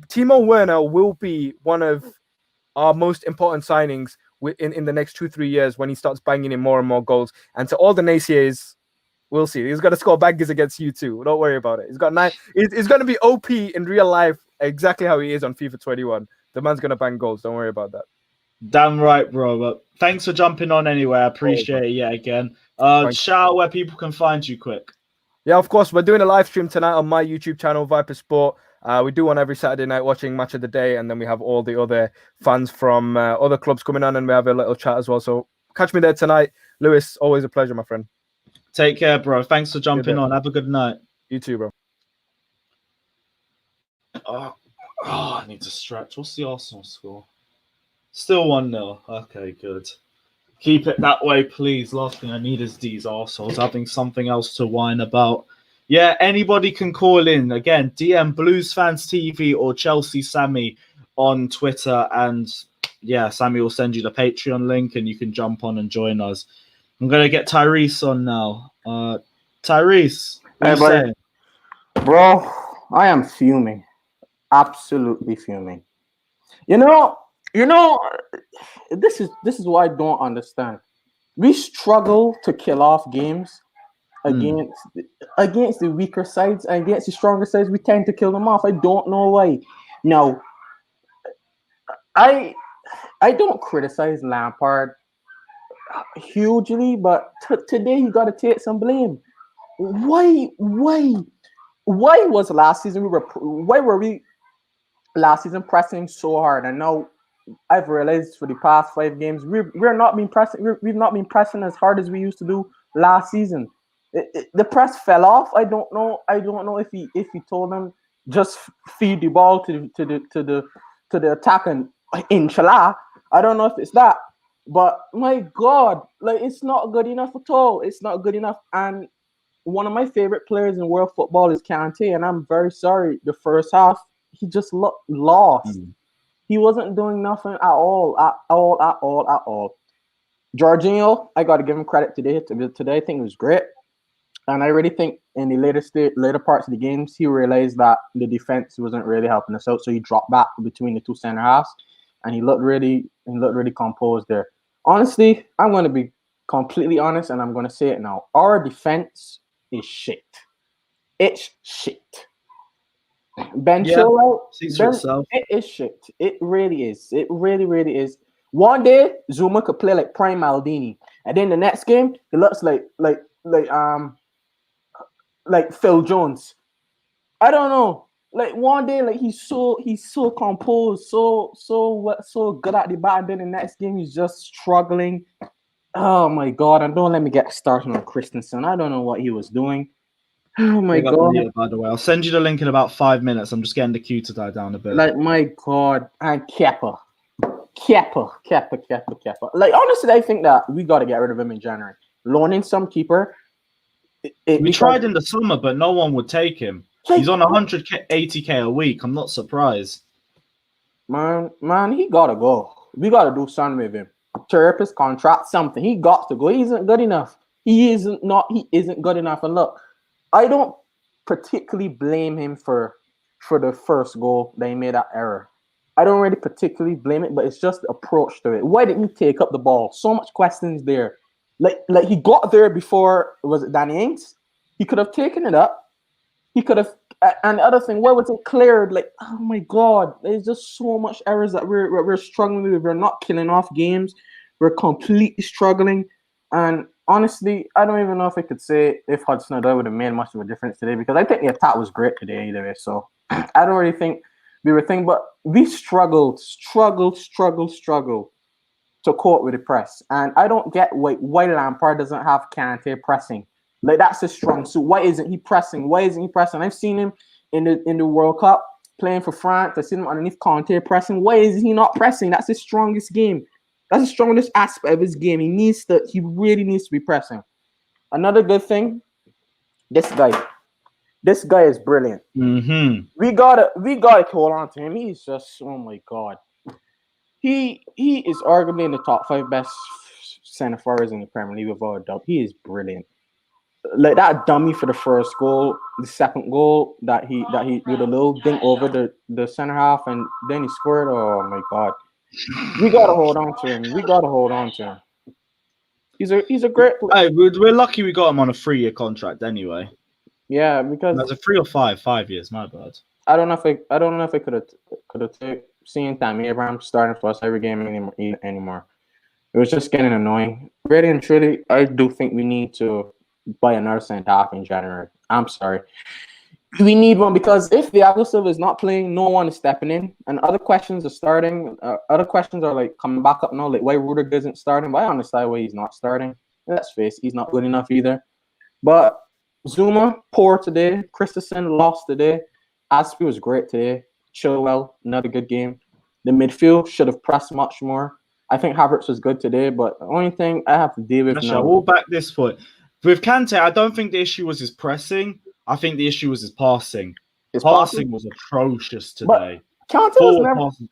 Timo Werner will be one of our most important signings in the next 2-3 years when he starts banging in more and more goals. And to all the naysayers, We'll see. He's going to score bangers against you too. Don't worry about it. He's got 9. He's going to be OP in real life, exactly how he is on FIFA 21. The man's going to bang goals. Don't worry about that. Damn right, bro. But thanks for jumping on anyway. I appreciate it yet again. Shout out where people can find you quick. Yeah, of course. We're doing a live stream tonight on my YouTube channel, Viper Sport. We do one every Saturday night watching Match of the Day, and then we have all the other fans from other clubs coming on, and we have a little chat as well. So catch me there tonight. Lewis, always a pleasure, my friend. Take care, bro. Thanks for jumping on. Have a good night. You too, bro. Oh, I need to stretch. What's the Arsenal score? Still 1-0. Okay, good. Keep it that way, please. Last thing I need is these arseholes having something else to whine about. Yeah, anybody can call in. Again, DM Blues Fans TV or Chelsea Sammy on Twitter. And yeah, Sammy will send you the Patreon link and you can jump on and join us. I'm going to get Tyrese on now. Tyrese, what are you saying? Bro, I am fuming. Absolutely fuming. You know, this is what I don't understand. We struggle to kill off games against the weaker sides, and against the stronger sides, we tend to kill them off. I don't know why. Now, I don't criticize Lampard hugely, but today you got to take some blame. Why was last season why were we last season pressing so hard? And now I've realized for the past 5 games we're not been pressing. We've not been pressing as hard as we used to do last season. The press fell off. I don't know if he told them just feed the ball to the attack and inshallah. I don't know if it's that, but my God, like it's not good enough at all. It's not good enough. And one of my favorite players in world football is Kante, and I'm very sorry. The first half, he just looked lost. He wasn't doing nothing at all. Jorginho, I got to give him credit today. Today, I think it was great. And I really think in the later parts of the games, he realized that the defense wasn't really helping us out. So he dropped back between the two center halves, and he looked really composed there. Honestly, I'm going to be completely honest, and I'm going to say it now. Our defense is shit. It's shit. Ben Chilwell, it is shit. It really is. It really, really is. One day, Zuma could play like Prime Maldini, and then the next game, it looks like Phil Jones. I don't know. Like one day, like he's so composed, so good at the back. Then the next game, he's just struggling. Oh my God! And don't let me get started on Christensen. I don't know what he was doing. Oh my God! By the way, I'll send you the link in about 5 minutes. I'm just getting the queue to die down a bit. Like my God, and Kepa. Like honestly, I think that we got to get rid of him in January. Loaning some keeper. We tried in the summer, but no one would take him. He's on 180k a week. I'm not surprised. Man, he gotta go. We gotta do something with him. Tear up his contract, something. He got to go. He isn't good enough. He isn't good enough. And look, I don't particularly blame him for the first goal that he made that error. I don't really particularly blame it, but it's just the approach to it. Why didn't he take up the ball? So much questions there. Like he got there before, was it Danny Ings? He could have taken it up. He could have, and the other thing, why was it cleared? Like, oh my God, there's just so much errors that we're struggling with. We're not killing off games. We're completely struggling. And honestly, I don't even know if I could say if Hudson-Odoi would have made much of a difference today, because I think the attack was great today either way. So I don't really think we were thinking, but we struggled to cope with the press. And I don't get why Lampard doesn't have Kante pressing. Like that's his strong suit. Why isn't he pressing? I've seen him in the World Cup playing for France. I've seen him underneath Kante pressing. Why is he not pressing? That's his strongest game. That's the strongest aspect of his game. He really needs to be pressing. Another good thing, this guy is brilliant. Mm-hmm. We gotta hold on to him. He's just, oh my God. He is arguably in the top 5 best center forwards in the Premier League without a doubt. He is brilliant. Like that dummy for the first goal, the second goal that he with a little dink over the center half, and then he scored. Oh my God. We gotta hold on to him. He's a great player. Hey, we're lucky we got him on a 3-year contract anyway. Yeah, because That's a 3 or 5 years. My bad. I don't know if I could have seen Tammy Abraham starting for us every game anymore. It was just getting annoying. Really and truly, I do think we need to buy another centre half in January. I'm sorry. We need one because if Thiago Silva is not playing, no one is stepping in, and other questions are starting. Other questions are like coming back up now, like why Rudiger isn't starting. But I understand why he's not starting. Let's face it, he's not good enough either. But Zuma poor today. Christensen lost today. Aspie was great today. Chilwell, another good game. The midfield should have pressed much more. I think Havertz was good today, but the only thing I have to deal with Actually, now. I will back this point. With Kante, I don't think the issue was his pressing. I think the issue was his passing. His Passing was atrocious today. Conte was Forward never. passing.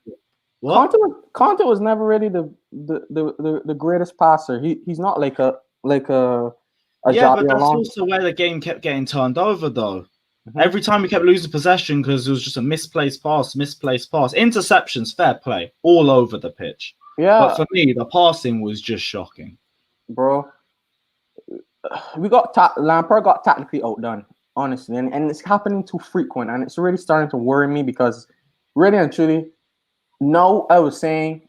What? Conte was never really the greatest passer. He's not like a Yeah, but Xabi that's Alonso. also where the game kept getting turned over, though. Mhm. Every time we kept losing possession because it was just a misplaced pass. Interceptions, fair play, all over the pitch. Yeah, But for me, the passing was just shocking. bro. Lampard got tactically outdone, honestly, and it's happening too frequent, and it's really starting to worry me because, really and truly, no, I was saying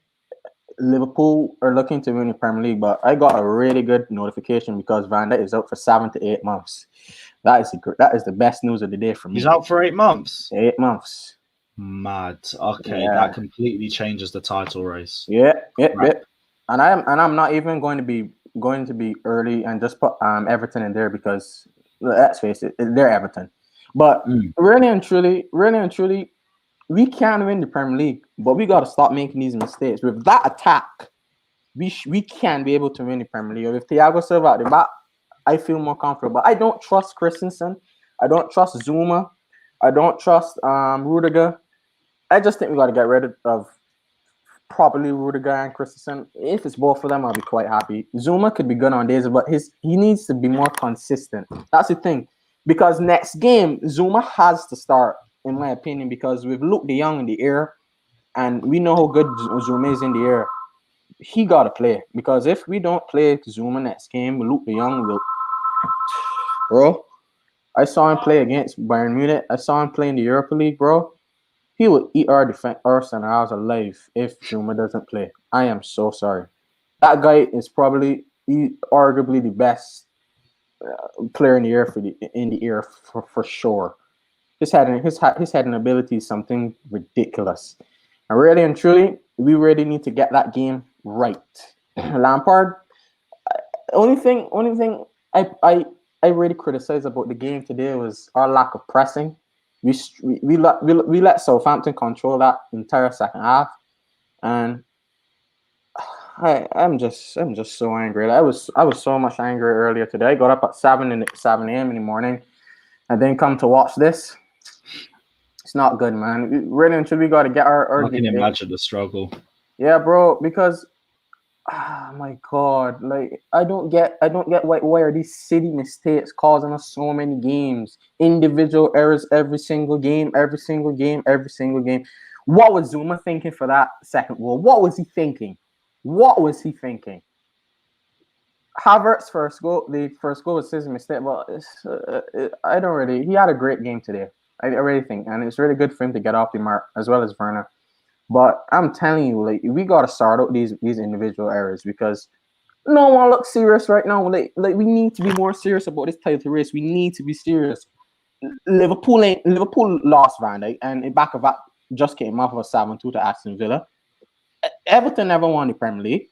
Liverpool are looking to win the Premier League, but I got a really good notification because Van Dijk is out for 7 to 8 months. That is the best news of the day for me. He's out for 8 months. 8 months. Mad. Okay, Yeah. that completely changes the title race. Yeah. Right. And I'm not even going to be early and just put Everton in there because let's face it, they're Everton. But really and truly, we can win the Premier League, but we got to stop making these mistakes. With that attack, we can be able to win the Premier League. With Thiago Silva at the back, I feel more comfortable. But I don't trust Christensen. I don't trust Zuma. I don't trust Rudiger. I just think we got to get rid of probably Rudiger and Christensen. If it's both of them, I'll be quite happy. Zuma could be good on days, but he needs to be more consistent. That's the thing. Because next game, Zuma has to start, in my opinion, because we've Luke de Jong in the air, and we know how good Zuma is in the air. He got to play. Because if we don't play Zuma next game, Luke de Jong will... Bro, I saw him play against Bayern Munich. I saw him play in the Europa League, bro. He will eat our center halves alive if Zuma doesn't play. I am so sorry. That guy is probably arguably the best player in the air for sure. His heading ability is something ridiculous. And really and truly, we really need to get that game right. Lampard. Only thing I really criticize about the game today was our lack of pressing. We let Southampton control that entire second half, and I'm just so angry. I was so much angry earlier today. I got up at 7 a.m. in the morning, and then come to watch this. It's not good, man. Really and truly, we got to get our. I can imagine the struggle. Yeah, bro. Because, my God, like I don't get why are these silly mistakes causing us so many games, individual errors every single game. What was Zuma thinking for that second goal? What was he thinking? Havertz's first goal was his mistake, but I don't really. He had a great game today. I really think, and it's really good for him to get off the mark as well as Werner. But I'm telling you, like we gotta start out these individual errors because no one looks serious right now. Like we need to be more serious about this title race. We need to be serious. Liverpool lost Van Dijk, and in back of that just came off of a 7-2 to Aston Villa. Everton never won the Premier League.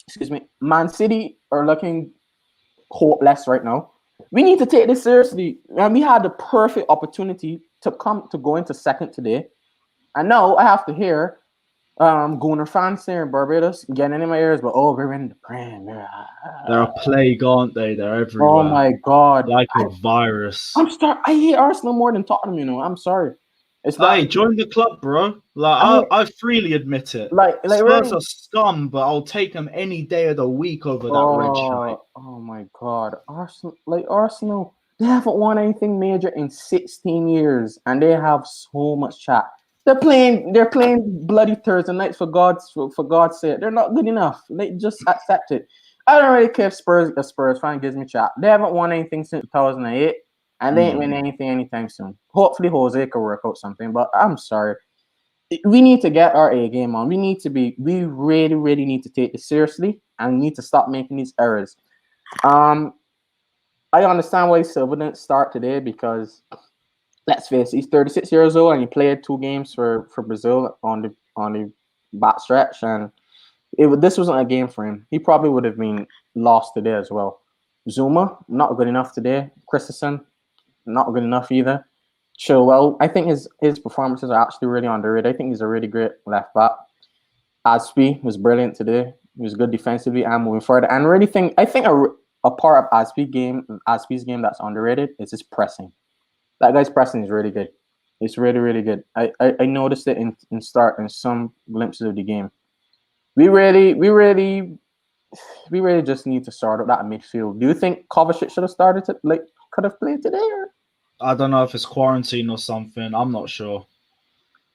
Excuse me. Man City are looking hopeless right now. We need to take this seriously. And we had the perfect opportunity to go into second today. And now I have to hear Gooner fans here in Barbados getting in my ears, but we're in the Premier. They're a plague, aren't they? They're everywhere. Oh my God. Like a virus. I hate Arsenal more than Tottenham, you know. I'm sorry. It's Hey, join the club, bro. Like I freely admit it. Like Spurs are scum, but I'll take them any day of the week over that red shite. Oh my God, Arsenal, they haven't won anything major in 16 years, and they have so much chat. They're playing bloody Thursday nights for God's sake. They're not good enough. They just accept it. I don't really care if a Spurs fan gives me chat. They haven't won anything since 2008, and they ain't winning anything anytime soon. Hopefully Jose can work out something, but I'm sorry. We need to get our A game on. We really, really need to take this seriously and need to stop making these errors. I understand why Silva didn't start today because let's face it, he's 36 years old and he played 2 games for Brazil on the back stretch, and this wasn't a game for him. He probably would have been lost today as well. Zuma, not good enough today. Christensen, not good enough either. Chilwell, I think his performances are actually really underrated. I think he's a really great left back. Aspi was brilliant today. He was good defensively and moving forward. And really I think a part of Aspi's game that's underrated is his pressing. That guy's pressing is really good. It's really, really good. I noticed it in some glimpses of the game. We really just need to sort out that midfield. Do you think Kovacic should have started could have played today? Or? I don't know if it's quarantine or something. I'm not sure.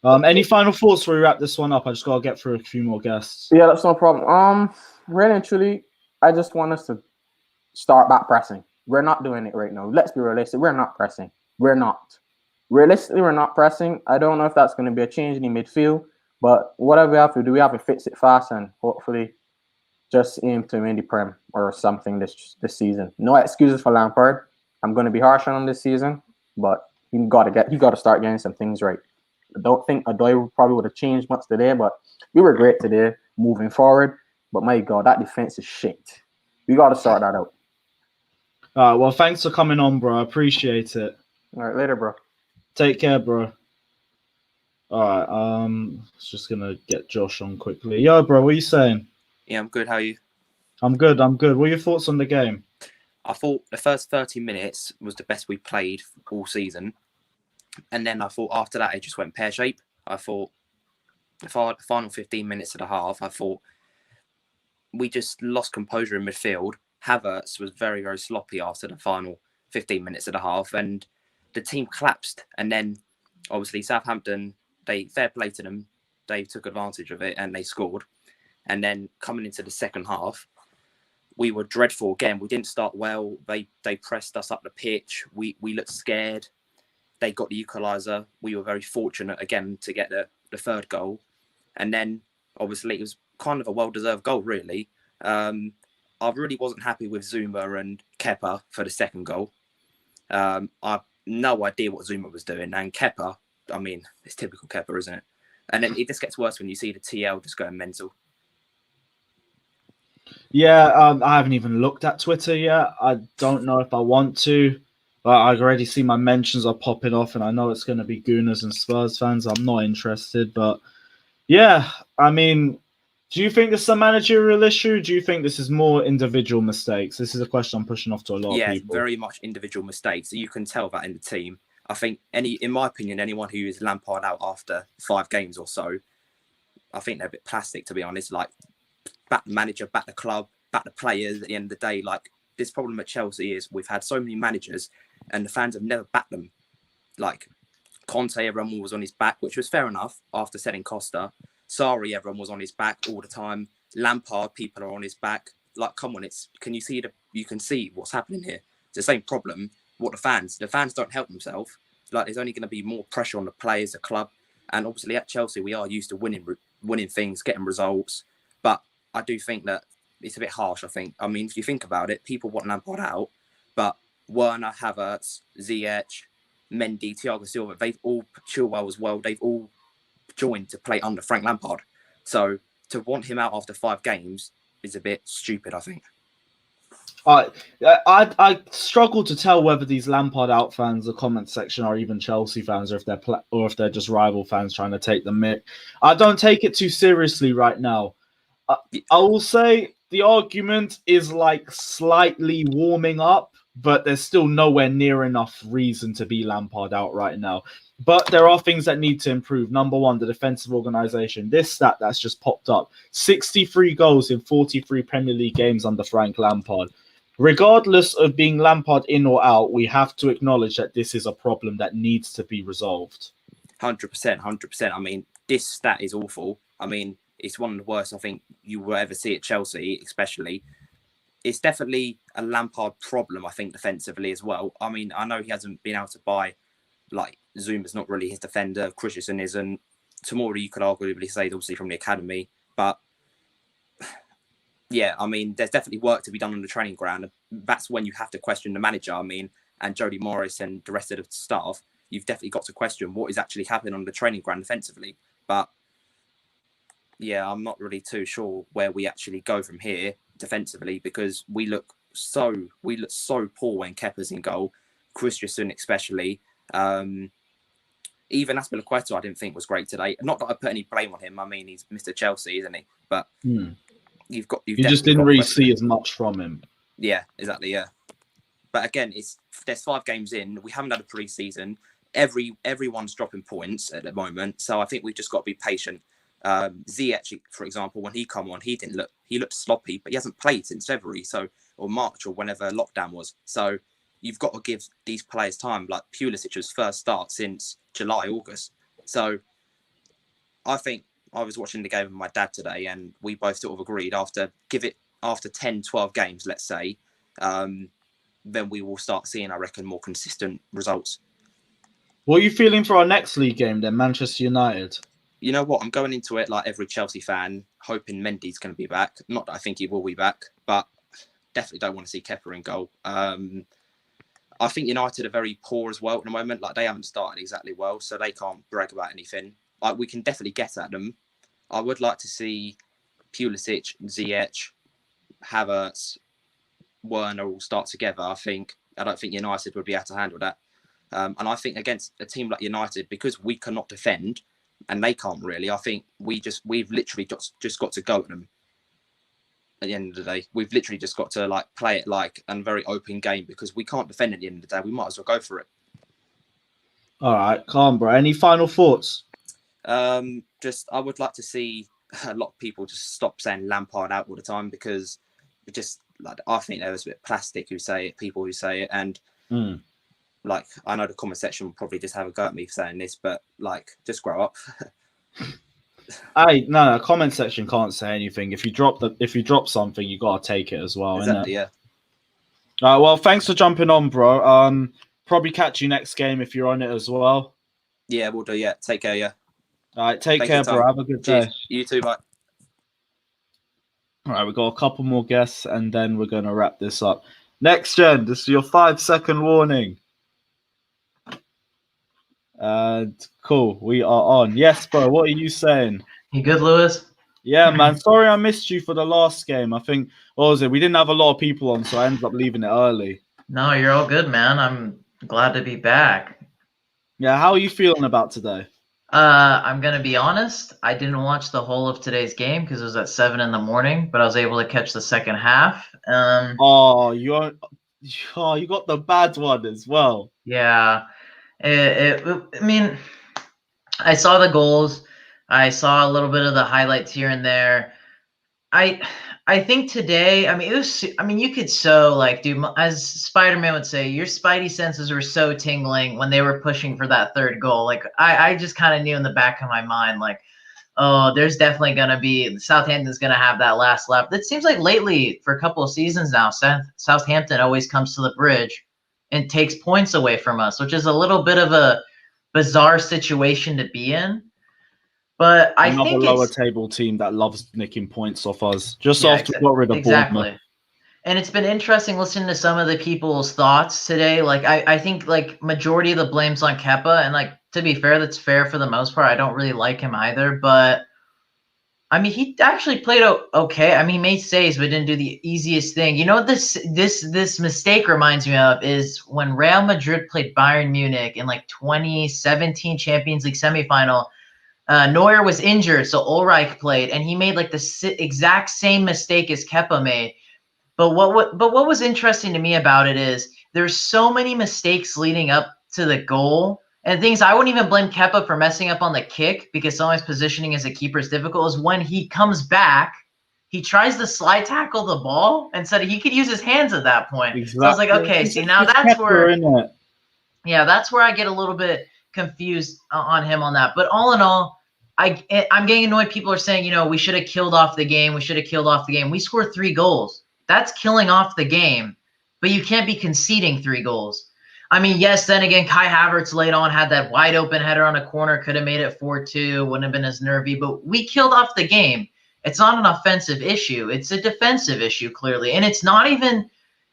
Any final thoughts before we wrap this one up? I just gotta get through a few more guests. Yeah, that's no problem. Really and truly, I just want us to start back pressing. We're not doing it right now. Let's be realistic. We're not pressing. We're not. Realistically, we're not pressing. I don't know if that's going to be a change in the midfield, but whatever we have to do, we have to fix it fast and hopefully just aim to win the Prem or something this season. No excuses for Lampard. I'm going to be harsh on him this season, but he got to start getting some things right. I don't think Adoy probably would have changed much today, but we were great today moving forward. But my God, that defense is shit. We got to sort that out. All right. Well, thanks for coming on, bro. I appreciate it. All right, later, bro. Take care, bro. All right. Just gonna get Josh on quickly. Yo, bro, what are you saying? Yeah, I'm good. How are you? I'm good. What are your thoughts on the game? I thought the first 30 minutes was the best we played all season. And then I thought after that, it just went pear-shaped. I thought the final 15 minutes of the half, I thought we just lost composure in midfield. Havertz was very, very sloppy after the final 15 minutes of the half, and the team collapsed. And then, obviously, Southampton, fair play to them, they took advantage of it and they scored. And then coming into the second half, we were dreadful again. We didn't start well. They pressed us up the pitch. We looked scared. They got the equaliser. We were very fortunate again to get the third goal. And then, obviously, it was kind of a well-deserved goal, really. I really wasn't happy with Zuma and Kepa for the second goal. I've no idea what Zuma was doing. And Kepa, I mean, it's typical Kepa, isn't it? And then it just gets worse when you see the TL just going mental. Yeah, I haven't even looked at Twitter yet. I don't know if I want to. But I already see my mentions are popping off, and I know it's going to be Gooners and Spurs fans. I'm not interested. But, yeah, I mean, do you think this is a managerial issue? Do you think this is more individual mistakes? This is a question I'm pushing off to a lot of people. Yeah, very much individual mistakes. You can tell that in the team. I think, in my opinion, anyone who is Lampard out after 5 games or so, I think they're a bit plastic, to be honest. Like, back the manager, back the club, back the players. At the end of the day, like, this problem at Chelsea is we've had so many managers and the fans have never backed them. Like, Conte, everyone was on his back, which was fair enough after selling Costa. Sarri, everyone was on his back all the time. Lampard, people are on his back. Like, come on, you can see what's happening here. It's the same problem. The fans don't help themselves. Like, there's only going to be more pressure on the players, the club. And obviously at Chelsea, we are used to winning things, getting results. But I do think that it's a bit harsh, I think. I mean, if you think about it, people want Lampard out, but Werner, Havertz, Ziyech, Mendy, Thiago Silva, Chilwell as well, they've all joined to play under Frank Lampard. So to want him out after 5 games is a bit stupid, I think. I struggle to tell whether these Lampard out fans, the comment section, are even Chelsea fans, or if they're just rival fans trying to take the mick. I don't take it too seriously right now. I will say the argument is like slightly warming up, but there's still nowhere near enough reason to be Lampard out right now. But there are things that need to improve. Number one, the defensive organisation. This stat that's just popped up: 63 goals in 43 Premier League games under Frank Lampard. Regardless of being Lampard in or out, we have to acknowledge that this is a problem that needs to be resolved. 100%, 100%. I mean, this stat is awful. I mean, it's one of the worst I think you will ever see at Chelsea, especially. It's definitely a Lampard problem, I think, defensively as well. I mean, I know he hasn't been able to buy, like, Zuma's not really his defender, Christensen isn't. Tomori, you could arguably say, obviously, from the academy. But, yeah, I mean, there's definitely work to be done on the training ground. That's when you have to question the manager, I mean, and Jody Morris and the rest of the staff. You've definitely got to question what is actually happening on the training ground defensively. But, yeah, I'm not really too sure where we actually go from here defensively, because we look so poor when Kepa's in goal, Christensen especially. Even Azpilicueta I didn't think was great today. Not that I put any blame on him. I mean, he's Mr. Chelsea, isn't he? But you just didn't really see as much from him. Yeah, exactly. Yeah, but again, there's 5 games in. We haven't had a pre-season. Everyone's dropping points at the moment, so I think we've just got to be patient. Ziyech, for example, when he come on, he looked sloppy, but he hasn't played since February, or March, or whenever lockdown was. So you've got to give these players time. Like Pulisic's first start since July, August. So I think I was watching the game with my dad today, and we both sort of agreed after 10, 12 games, let's say, then we will start seeing, I reckon, more consistent results. What are you feeling for our next league game then, Manchester United? You know what? I'm going into it like every Chelsea fan, hoping Mendy's going to be back. Not that I think he will be back, but definitely don't want to see Kepa in goal. I think United are very poor as well at the moment. Like, they haven't started exactly well, so they can't brag about anything. Like, we can definitely get at them. I would like to see Pulisic, Ziyech, Havertz, Werner all start together. I don't think United would be able to handle that. And I think against a team like United, because we cannot defend and they can't really, I think we've literally just got to go at them. At the end of the day, we've literally just got to like play it like a very open game, because we can't defend at the end of the day. We might as well go for it. All right, calm, bro. Any final thoughts? I would like to see a lot of people just stop saying Lampard out all the time, because I think there was a bit of plastic people who say it, and like, I know the comment section will probably just have a go at me for saying this, but like, just grow up. No, comment section can't say anything. If you drop something, you gotta take it as well. Exactly, yeah. All right, well, thanks for jumping on, bro. Probably catch you next game if you're on it as well. Yeah, we'll do. Yeah, take care. Yeah. All right, take care, bro. Have a good day. Cheers. You too, bye. All right, we've got a couple more guests, and then we're gonna wrap this up. Next gen, this is your 5-second warning. Cool, we are on. Yes, bro, what are you saying? You good, Lewis? Yeah, man. Sorry I missed you for the last game. I think, what was it? We didn't have a lot of people on, so I ended up leaving it early. No, you're all good, man. I'm glad to be back. Yeah, how are you feeling about today? I'm going to be honest. I didn't watch the whole of today's game because it was at 7 a.m, but I was able to catch the second half. You got the bad one as well. Yeah. I mean, I saw the goals. I saw a little bit of the highlights here and there. I think today, you could as Spider-Man would say, your spidey senses were so tingling when they were pushing for that third goal. Like, I just kind of knew in the back of my mind, like, oh, there's definitely going to be, Southampton's going to have that last lap. It seems like lately, for a couple of seasons now, Southampton always comes to the bridge and takes points away from us, which is a little bit of a bizarre situation to be in. But I think another lower table team that loves nicking points off us just after we got rid of Bournemouth. And it's been interesting listening to some of the people's thoughts today. Like, I think like majority of the blame's on Kepa, and like, to be fair, that's fair for the most part. I don't really like him either, but I mean, he actually played okay. I mean, he made saves, but didn't do the easiest thing. You know what this mistake reminds me of is when Real Madrid played Bayern Munich in like 2017 Champions League semifinal. Neuer was injured, so Ulreich played, and he made like the exact same mistake as Kepa made. But what was interesting to me about it is there's so many mistakes leading up to the goal. And things I wouldn't even blame Kepa for messing up on the kick, because sometimes positioning as a keeper is difficult, is when he comes back, he tries to slide tackle the ball and said he could use his hands at that point. Exactly. So I was like, okay, see, now that's where, that's where I get a little bit confused on him on that. But all in all, I'm getting annoyed. People are saying, you know, we should have killed off the game. We should have killed off the game. We scored 3 goals. That's killing off the game. But you can't be conceding 3 goals. I mean, yes, then again, Kai Havertz late on had that wide open header on a corner, could have made it 4-2, wouldn't have been as nervy, but we killed off the game. It's not an offensive issue. It's a defensive issue, clearly. And it's not even,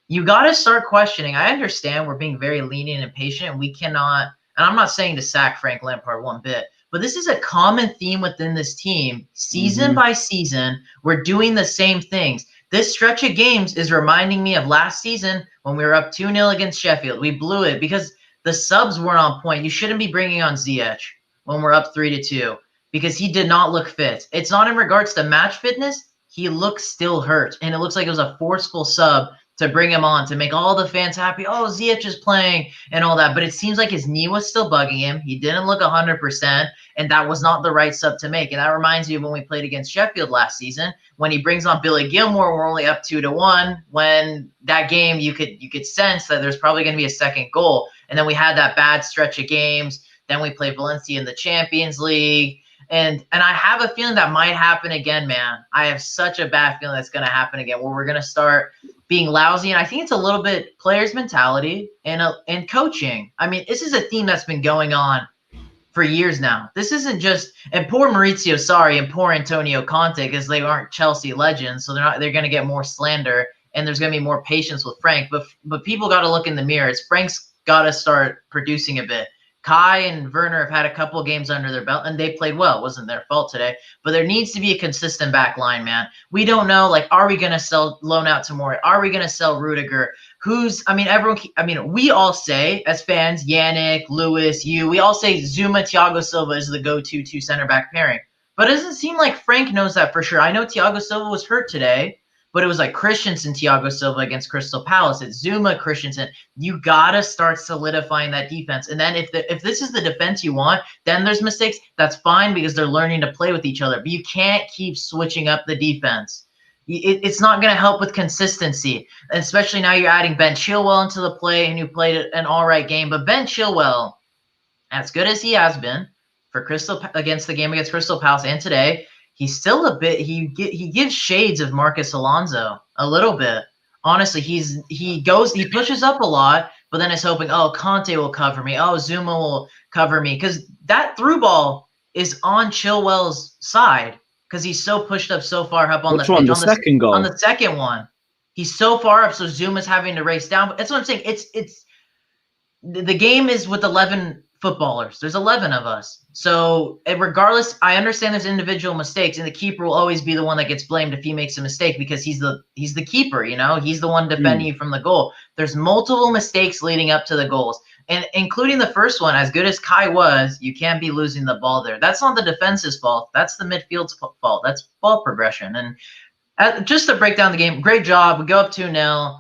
you got to start questioning. I understand we're being very lenient and patient, and we cannot, and I'm not saying to sack Frank Lampard one bit, but this is a common theme within this team. Season by season, we're doing the same things. This stretch of games is reminding me of last season when we were up 2-0 against Sheffield. We blew it because the subs weren't on point. You shouldn't be bringing on Ziyech when we're up 3-2 because he did not look fit. It's not in regards to match fitness. He looks still hurt, and it looks like it was a forceful sub to bring him on to make all the fans happy. Oh, Ziyech is playing and all that. But it seems like his knee was still bugging him. He didn't look 100%, and that was not the right sub to make. And that reminds me of when we played against Sheffield last season, when he brings on Billy Gilmore. We're only up 2-1. When that game, you could sense that there's probably going to be a second goal. And then we had that bad stretch of games. Then we played Valencia in the Champions League. And I have a feeling that might happen again, man. I have such a bad feeling that's going to happen again, where we're going to start being lousy. And I think it's a little bit players' mentality and coaching. I mean, this is a theme that's been going on for years now. This isn't just, and poor Maurizio Sarri and poor Antonio Conte, because they aren't Chelsea legends, so they're going to get more slander, and there's going to be more patience with Frank. But people got to look in the mirror. Frank's got to start producing a bit. Kai and Werner have had a couple of games under their belt, and they played well. It wasn't their fault today. But there needs to be a consistent back line, man. We don't know, like, are we going to loan out Tomori? Are we going to sell Rudiger? We all say, as fans, Yannick, Lewis, we all say Zuma, Thiago Silva is the go-to 2 center-back pairing. But it doesn't seem like Frank knows that for sure. I know Thiago Silva was hurt today, but it was like Christensen, Thiago Silva against Crystal Palace. It's Zuma, Christensen. You got to start solidifying that defense. And then if this is the defense you want, then there's mistakes. That's fine because they're learning to play with each other. But you can't keep switching up the defense. It's not going to help with consistency, especially now you're adding Ben Chilwell into the play, and you played an all right game. But Ben Chilwell, as good as he has been for against the game against Crystal Palace and today, he's still a bit. He gives shades of Marcus Alonso a little bit. Honestly, he pushes up a lot, but then it's hoping, oh, Conte will cover me. Oh, Zuma will cover me, because that through ball is on Chilwell's side. Because he's so pushed up so far up on the second goal. On the second one, he's so far up, so Zuma's having to race down. But that's what I'm saying. It's the game is with 11 footballers. There's 11 of us. So regardless, I understand there's individual mistakes, and the keeper will always be the one that gets blamed if he makes a mistake, because he's the keeper. You know, he's the one defending you from the goal. There's multiple mistakes leading up to the goals. And including the first one, as good as Kai was, you can't be losing the ball there. That's not the defense's fault. That's the midfield's fault. That's ball progression. And just to break down the game, great job. We go up 2-0,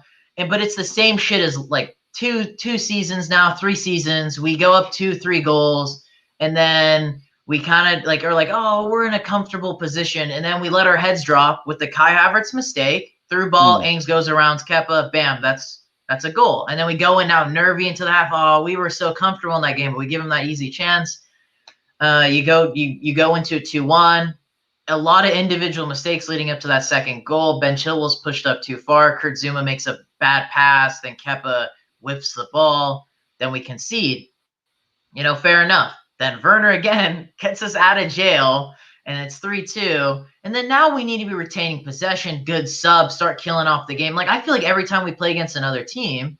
but it's the same shit as like two seasons now, 3 seasons. We go up 2-3 goals, and then we kind of are like, oh, we're in a comfortable position, and then we let our heads drop with the Kai Havertz mistake. Through ball, Ings goes around Kepa, bam, that's a goal. And then we go in now nervy into the half. Oh, we were so comfortable in that game, but we give them that easy chance. You go into 2-1. A lot of individual mistakes leading up to that second goal. Ben Chilwell's pushed up too far. Kurt Zuma makes a bad pass. Then Kepa whiffs the ball. Then we concede. Fair enough. Then Werner again gets us out of jail, and it's 3-2. And then now we need to be retaining possession, good subs, start killing off the game. Like, I feel like every time we play against another team,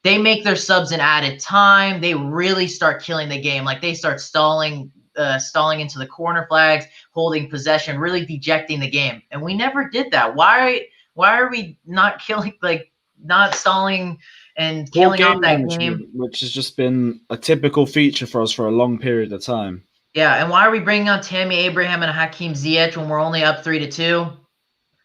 they make their subs an added time. They really start killing the game. Like, they start stalling into the corner flags, holding possession, really dejecting the game. And we never did that. Why are we not killing, not stalling and killing off that game? Which has just been a typical feature for us for a long period of time. Yeah, and why are we bringing on Tammy Abraham and Hakeem Ziyech when we're only up 3-2?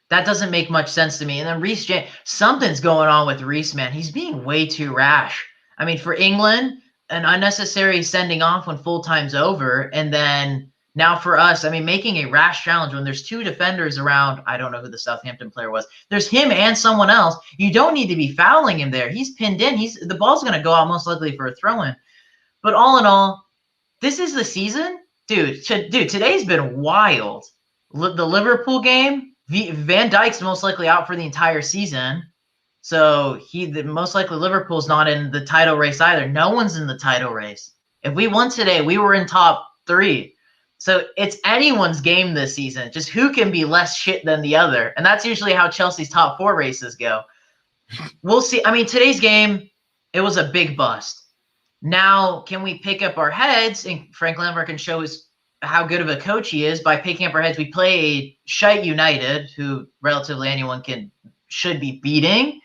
That doesn't make much sense to me. And then Reece James, something's going on with Reece, man. He's being way too rash. I mean, for England, an unnecessary sending off when full time's over, and then now for us, I mean, making a rash challenge when there's 2 defenders around. I don't know who the Southampton player was. There's him and someone else. You don't need to be fouling him there. He's pinned in. The ball's going to go out most likely for a throw-in. But all in all, this is the season, dude. Dude, today's been wild. The Liverpool game, Van Dijk's most likely out for the entire season. So most likely Liverpool's not in the title race either. No one's in the title race. If we won today, we were in top 3. So it's anyone's game this season. Just who can be less shit than the other. And that's usually how Chelsea's top 4 races go. We'll see. I mean, today's game, it was a big bust. Now, can we pick up our heads? And Frank Lampard can show us how good of a coach he is by picking up our heads. We play a shite United, who relatively anyone should be beating.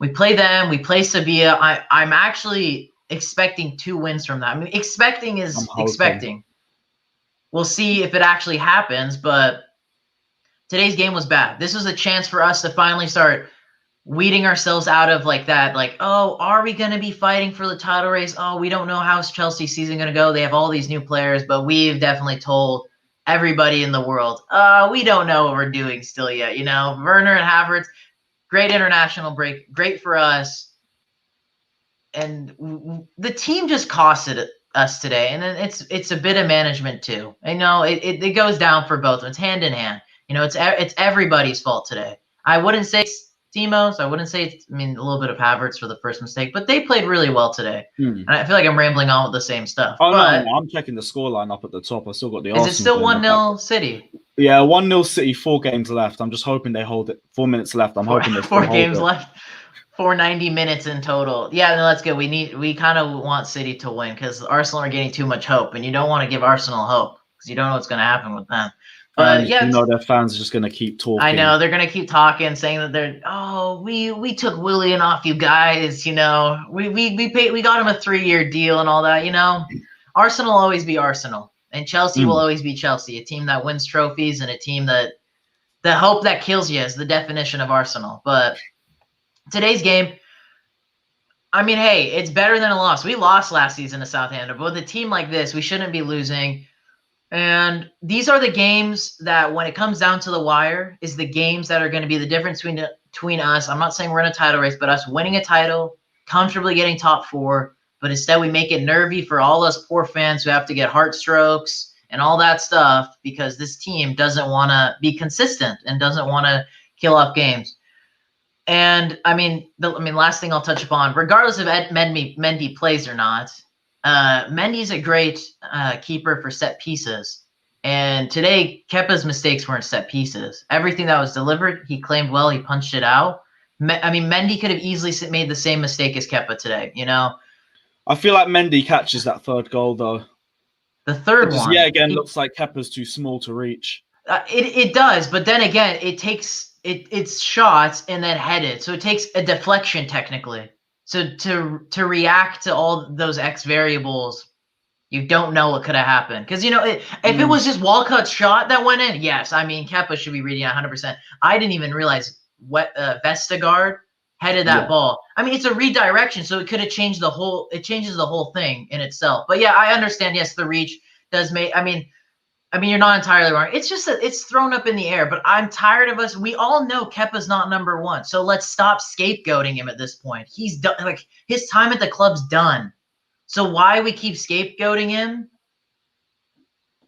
We play them. We play Sevilla. I'm actually expecting 2 wins from that. I mean, expecting is expecting. We'll see if it actually happens, but today's game was bad. This was a chance for us to finally start weeding ourselves out of like that. Like, oh, are we going to be fighting for the title race? Oh, we don't know how's Chelsea's season going to go. They have all these new players, but we've definitely told everybody in the world, we don't know what we're doing still yet. You know, Werner and Havertz, great international break, great for us. And the team just costed us today. And then it's a bit of management too. I know it goes down for both. It's hand in hand. You know, it's everybody's fault today. I wouldn't say it's Timo's. I wouldn't say it's, a little bit of Havertz for the first mistake, but they played really well today. And I feel like I'm rambling on with the same stuff. Oh, but no, I'm checking the scoreline up at the top. I still got the Is Arsenal. it still 1-0 City? Yeah, 1-0 City, 4 games left. I'm just hoping they hold it. 4 minutes left. I'm hoping they four hold games it. left. 490 minutes in total. Yeah, no, that's good. We kind of want City to win because Arsenal are getting too much hope, and you don't want to give Arsenal hope because you don't know what's going to happen with them. But And yeah, you know their fans are just going to keep talking. I know they're going to keep talking, saying that we took Willian off you guys. You know, we got him a 3-year deal and all that. You know, Arsenal will always be Arsenal, and Chelsea will always be Chelsea, a team that wins trophies and a team that the hope that kills you is the definition of Arsenal. But today's game, I mean, hey, it's better than a loss. We lost last season to Southampton, but with a team like this, we shouldn't be losing. And these are the games that, when it comes down to the wire, is the games that are going to be the difference between us. I'm not saying we're in a title race, but us winning a title, comfortably getting top 4. But instead, we make it nervy for all us poor fans who have to get heart strokes and all that stuff because this team doesn't want to be consistent and doesn't want to kill off games. And last thing I'll touch upon, regardless if Mendy plays or not, Mendy's a great keeper for set pieces. And today, Kepa's mistakes weren't set pieces. Everything that was delivered, he claimed well, he punched it out. Mendy could have easily made the same mistake as Kepa today, you know? I feel like Mendy catches that 3rd goal, though. The third one. Yeah, again, looks like Kepa's too small to reach. It does, but then again, it's shots and then headed. So it takes a deflection technically. So to react to all those X variables, you don't know what could have happened. Because, you know, if it was just Walcott's shot that went in, yes, Kepa should be reading 100%. I didn't even realize Vestergaard headed that ball. It's a redirection, so it could have changed it changes the whole thing in itself. But yeah, I understand, yes, the reach does make, you're not entirely wrong. It's just that it's thrown up in the air, but I'm tired of us. We all know Kepa's not number 1, so let's stop scapegoating him at this point. He's done, like, his time at the club's done. So why we keep scapegoating him?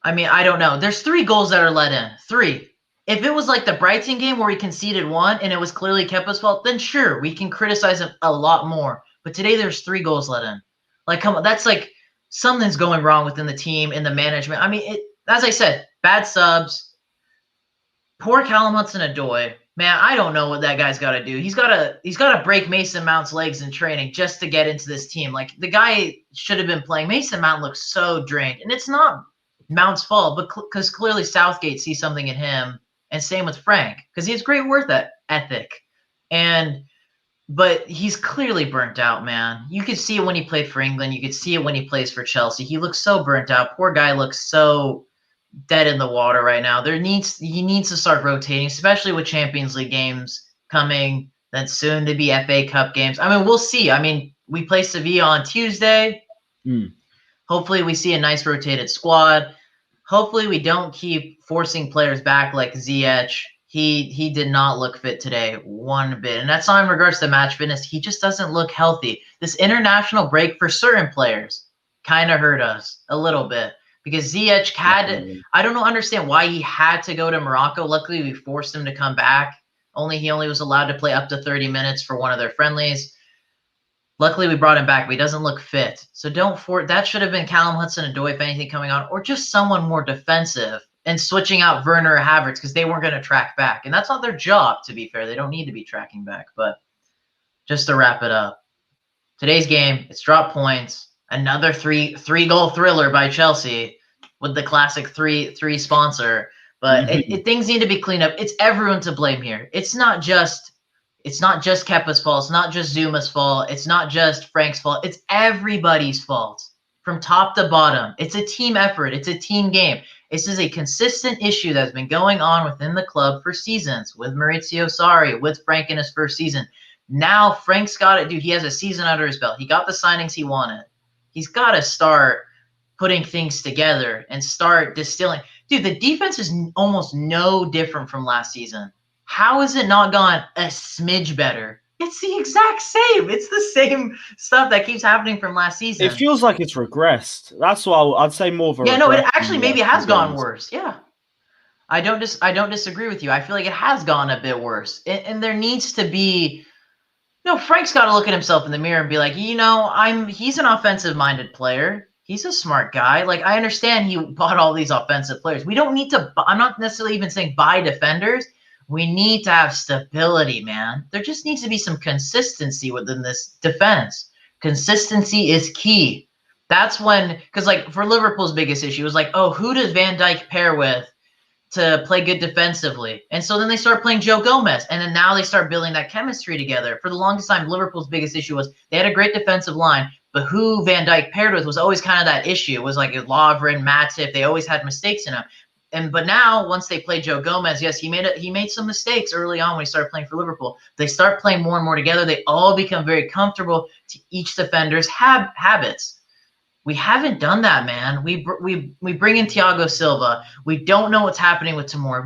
I don't know. There's 3 goals that are let in. 3. If it was like the Brighton game where we conceded 1 and it was clearly Kepa's fault, then sure, we can criticize him a lot more. But today there's 3 goals let in. Like, come on, that's like something's going wrong within the team and the management. As I said, bad subs. Poor Callum Hudson-Odoi. Man, I don't know what that guy's got to do. He's got to break Mason Mount's legs in training just to get into this team. Like, the guy should have been playing. Mason Mount looks so drained, and it's not Mount's fault, but because clearly Southgate sees something in him, and same with Frank, because he has great work ethic, but he's clearly burnt out, man. You could see it when he played for England. You could see it when he plays for Chelsea. He looks so burnt out. Poor guy looks so dead in the water right now. He needs to start rotating, especially with Champions League games coming, then soon to be FA Cup games. We'll see. We play Sevilla on Tuesday. Hopefully we see a nice rotated squad. Hopefully we don't keep forcing players back like Ziyech. He did not look fit today one bit. And that's not in regards to match fitness. He just doesn't look healthy. This international break for certain players, kind of hurt us a little bit because Ziyech I don't understand why he had to go to Morocco. Luckily, we forced him to come back. He only was allowed to play up to 30 minutes for one of their friendlies. Luckily, we brought him back, but he doesn't look fit. So that should have been Callum Hudson-Odoi, if anything, coming on, or just someone more defensive and switching out Werner or Havertz because they weren't going to track back. And that's not their job, to be fair. They don't need to be tracking back. But just to wrap it up, today's game, it's drop points. Another three-goal thriller by Chelsea with the classic three sponsor. But things need to be cleaned up. It's everyone to blame here. It's not just Kepa's fault. It's not just Zuma's fault. It's not just Frank's fault. It's everybody's fault from top to bottom. It's a team effort. It's a team game. This is a consistent issue that's been going on within the club for seasons with Maurizio Sarri, with Frank in his first season. Now Frank's got it, dude. He has a season under his belt. He got the signings he wanted. He's got to start putting things together and start distilling. Dude, the defense is almost no different from last season. How has it not gone a smidge better? It's the exact same. It's the same stuff that keeps happening from last season. It feels like it's regressed. That's why I'd say more of a it actually maybe has gone worse. Yeah. I don't disagree with you. I feel like it has gone a bit worse. And there needs to be Frank's got to look at himself in the mirror and be like, he's an offensive-minded player. He's a smart guy. Like, I understand he bought all these offensive players. We don't need to – I'm not necessarily even saying buy defenders. We need to have stability, man. There just needs to be some consistency within this defense. Consistency is key. That's when – because, like, for Liverpool's biggest issue was like, oh, who does Van Dijk pair with to play good defensively? And so then they start playing Joe Gomez, and then now they start building that chemistry together. For the longest time, Liverpool's biggest issue was they had a great defensive line, but who Van Dijk paired with was always kind of that issue. It was like Lovren, Matip. They always had mistakes in them. But now, once they play Joe Gomez, yes, he made some mistakes early on when he started playing for Liverpool. They start playing more and more together. They all become very comfortable to each defender's habits. We haven't done that, man. We bring in Thiago Silva. We don't know what's happening with Tamor.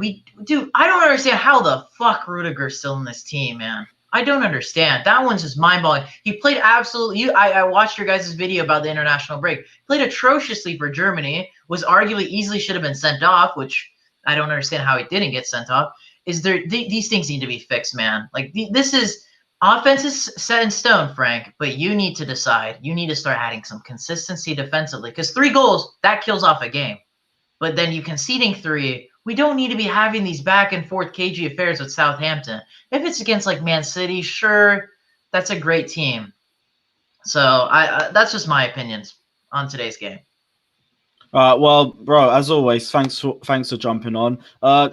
I don't understand how the fuck Rudiger's still in this team, man. I don't understand. That one's just mind-boggling. He played absolutely. I watched your guys' video about the international break. He played atrociously for Germany. Was arguably easily should have been sent off, which I don't understand how he didn't get sent off. These things need to be fixed, man. Like this is offense is set in stone, Frank. But you need to decide. You need to start adding some consistency defensively because 3 goals that kills off a game. But then you conceding 3. We don't need to be having these back and forth cagey affairs with Southampton. If it's against like Man City, sure, that's a great team. So that's just my opinions on today's game. Well, bro, as always, thanks for jumping on.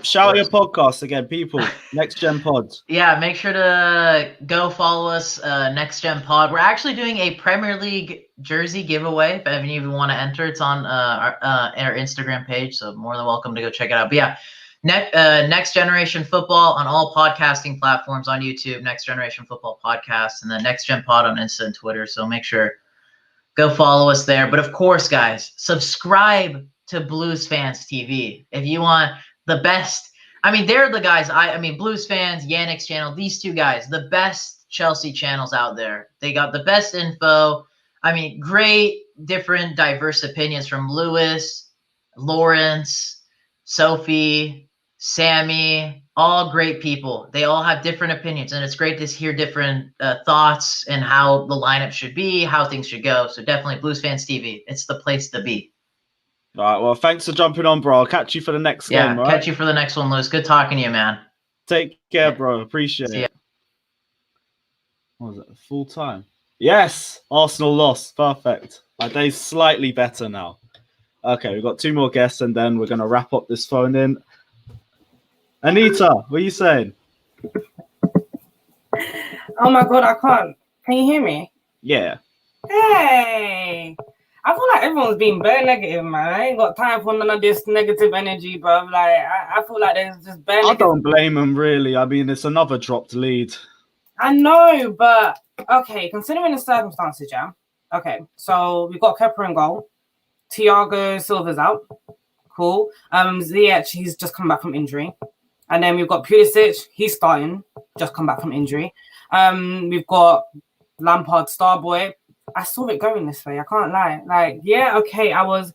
Shout out your podcast again, people. Next Gen Pods. Yeah, make sure to go follow us. Next Gen Pod. We're actually doing a Premier League jersey giveaway. If any of you want to enter, it's on our Instagram page. So more than welcome to go check it out. But yeah, Next Generation Football on all podcasting platforms on YouTube. Next Generation Football Podcast, and then Next Gen Pod on Insta and Twitter. So make sure. Go follow us there. But of course, guys, subscribe to Blues Fans TV. If you want the best, they're the guys. Blues Fans, Yannick's channel, these 2 guys, the best Chelsea channels out there. They got the best info. Great, different, diverse opinions from Lewis, Lawrence, Sophie, Sammy, all great people. They all have different opinions, and it's great to hear different thoughts and how the lineup should be, how things should go. So definitely Blues Fans TV. It's the place to be. All right. Well, thanks for jumping on, bro. I'll catch you for the next game. Yeah, catch you for the next one, Lewis. Good talking to you, man. Take care, bro. Appreciate it. What was it? Full time? Yes. Arsenal lost. Perfect. My day's slightly better now. Okay, we've got 2 more guests, and then we're going to wrap up this phone in. Anita, what are you saying? Oh my God, I can't. Can you hear me? Yeah. Hey, I feel like everyone's being very negative, man. I ain't got time for none of this negative energy, bro. Like, I feel like there's just bare I don't blame them, really. It's another dropped lead. I know, but okay, considering the circumstances, yeah. Okay, so we've got Kepa in goal. Thiago Silva's out. Cool. Ziyech, he's just come back from injury. And then we've got Pulisic, he's starting, just come back from injury. We've got Lampard, Starboy, I saw it going this way. I can't lie. Like, yeah, okay, I was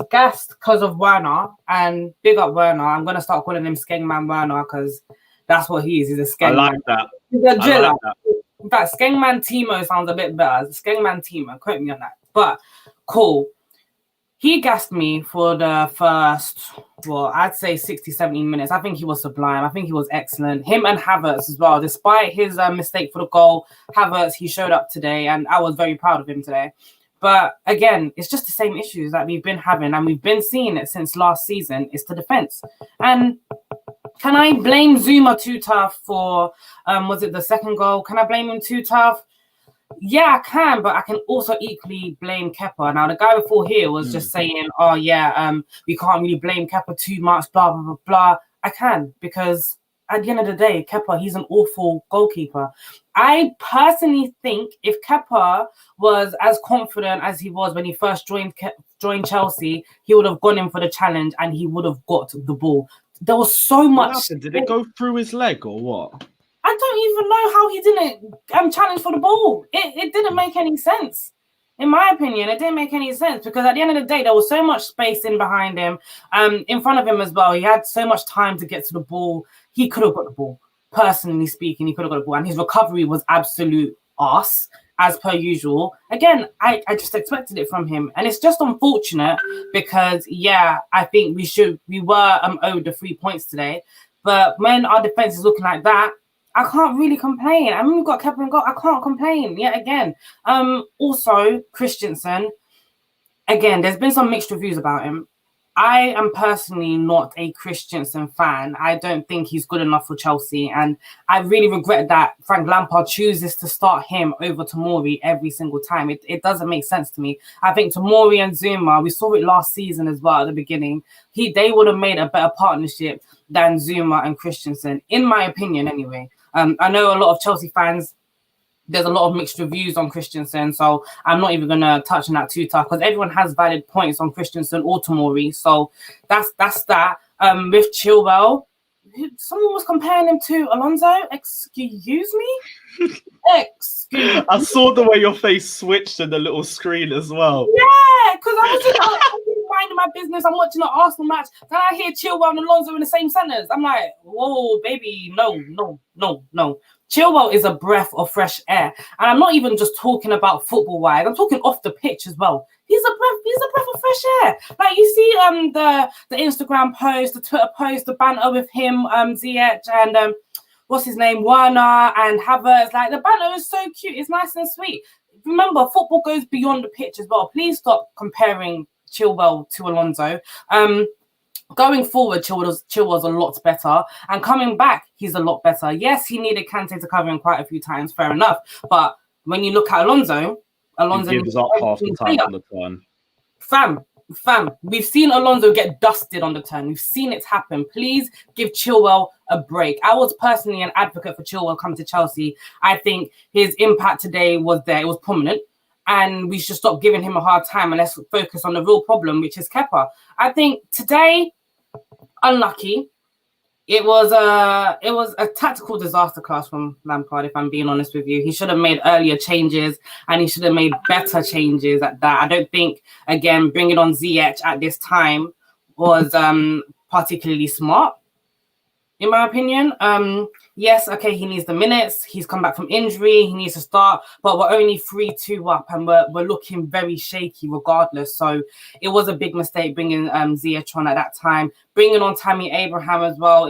gassed because of Werner, and big up Werner. I'm gonna start calling him Skengman Werner because that's what he is. He's a Skengman. I like that. He's a I Jilla. like that. In fact, Skengman Timo sounds a bit better. Skengman Timo, quote me on that. But cool. He gassed me for the first, well, I'd say 60, 70 minutes. I think he was sublime. I think he was excellent. Him and Havertz as well. Despite his mistake for the goal, Havertz, he showed up today, and I was very proud of him today. But again, it's just the same issues that we've been having, and we've been seeing it since last season. It's the defense. And can I blame Zuma too tough for, was it the second goal? Can I blame him too tough? Yeah, I can, but I can also equally blame Kepa. Now, the guy before here was just saying, oh, yeah, we can't really blame Kepa too much, blah, blah, blah, blah. I can, because at the end of the day, Kepa, he's an awful goalkeeper. I personally think if Kepa was as confident as he was when he first joined Chelsea, he would have gone in for the challenge and he would have got the ball. There was so much. Did it go through his leg or what? I don't even know how he didn't challenge for the ball. It didn't make any sense. In my opinion, it didn't make any sense because at the end of the day, there was so much space in behind him, in front of him as well. He had so much time to get to the ball. He could have got the ball. Personally speaking, he could have got the ball. And his recovery was absolute arse, as per usual. Again, I just expected it from him. And it's just unfortunate because, yeah, I think we were owed the 3 points today. But when our defense is looking like that, I can't really complain. I mean, we've got Kepa and goal. I can't complain yet again. Also, Christensen, again, there's been some mixed reviews about him. I am personally not a Christensen fan. I don't think he's good enough for Chelsea. And I really regret that Frank Lampard chooses to start him over Tomori every single time. It doesn't make sense to me. I think Tomori and Zuma, we saw it last season as well at the beginning. They would have made a better partnership than Zuma and Christensen, in my opinion anyway. I know a lot of Chelsea fans, there's a lot of mixed reviews on Christensen, so I'm not even going to touch on that too tough because everyone has valid points on Christensen or Tomori, so that's that. With Chilwell, someone was comparing him to Alonso. Excuse me? Excuse I saw the way your face switched in the little screen as well. Yeah, because I was just minding my business. I'm watching an Arsenal match. Then I hear Chilwell and Alonso in the same sentence. I'm like, whoa, baby, no. Chilwell is a breath of fresh air. And I'm not even just talking about football-wise. I'm talking off the pitch as well. He's a breath of fresh air. Like you see the Instagram post, the Twitter post, the banter with him, Ziyech and what's his name, Werner and Havertz. Like the banter is so cute. It's nice and sweet. Remember, football goes beyond the pitch as well. Please stop comparing Chilwell to Alonso. Going forward, Chilwell's a lot better. And coming back, he's a lot better. Yes, he needed Kante to cover him quite a few times, fair enough. But when you look at Alonso he gives up half the time on the turn. Fam, we've seen Alonso get dusted on the turn. We've seen it happen. Please give Chilwell a break. I was personally an advocate for Chilwell coming to Chelsea. I think his impact today was there. It was prominent. And we should stop giving him a hard time and let's focus on the real problem, which is Kepa. I think today, unlucky. It was a tactical disaster class from Lampard, if I'm being honest with you. He should have made earlier changes and he should have made better changes at that. I don't think, again, bringing on Ziyech at this time was particularly smart, in my opinion. Yes, okay, he needs the minutes. He's come back from injury. He needs to start, but we're only 3-2 up and we're looking very shaky regardless. So it was a big mistake bringing Ziyech on at that time. Bringing on Tammy Abraham as well.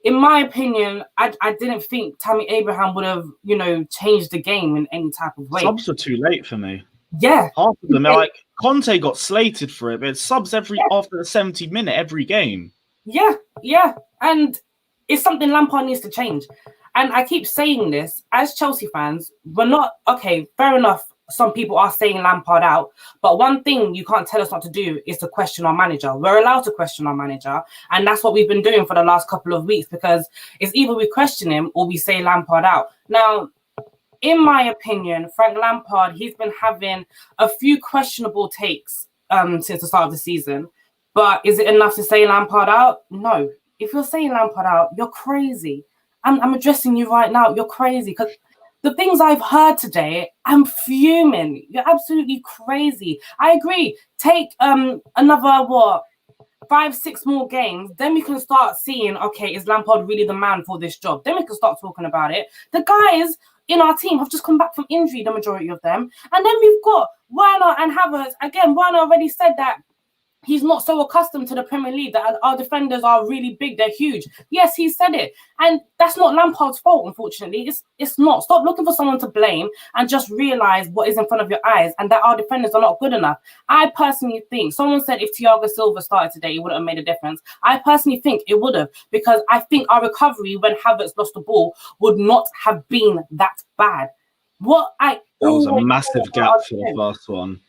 In my opinion, I didn't think Tammy Abraham would have, changed the game in any type of way. Subs were too late for me. Yeah. Half of them, like Conte got slated for it, but it's subs after the 70-minute every game. Yeah. And it's something Lampard needs to change. And I keep saying this, as Chelsea fans, we're not, okay, fair enough, some people are saying Lampard out, but one thing you can't tell us not to do is to question our manager. We're allowed to question our manager, and that's what we've been doing for the last couple of weeks, because it's either we question him or we say Lampard out. Now, in my opinion, Frank Lampard, he's been having a few questionable takes since the start of the season, but is it enough to say Lampard out? No. If you're saying Lampard out, you're crazy. I'm addressing you right now. You're crazy because the things I've heard today, I'm fuming. You're absolutely crazy. I agree. Take another 5-6 more games, then we can start seeing, okay, is Lampard really the man for this job? Then we can start talking about it. The guys in our team have just come back from injury, the majority of them. And then we've got Werner and Havertz. Again, Werner already said that he's not so accustomed to the Premier League, that our defenders are really big, they're huge. Yes, he said it. And that's not Lampard's fault, unfortunately. It's not. Stop looking for someone to blame and just realise what is in front of your eyes and that our defenders are not good enough. I personally think, someone said if Thiago Silva started today, it wouldn't have made a difference. I personally think it would have, because I think our recovery when Havertz lost the ball would not have been that bad. That was a massive gap for the first one.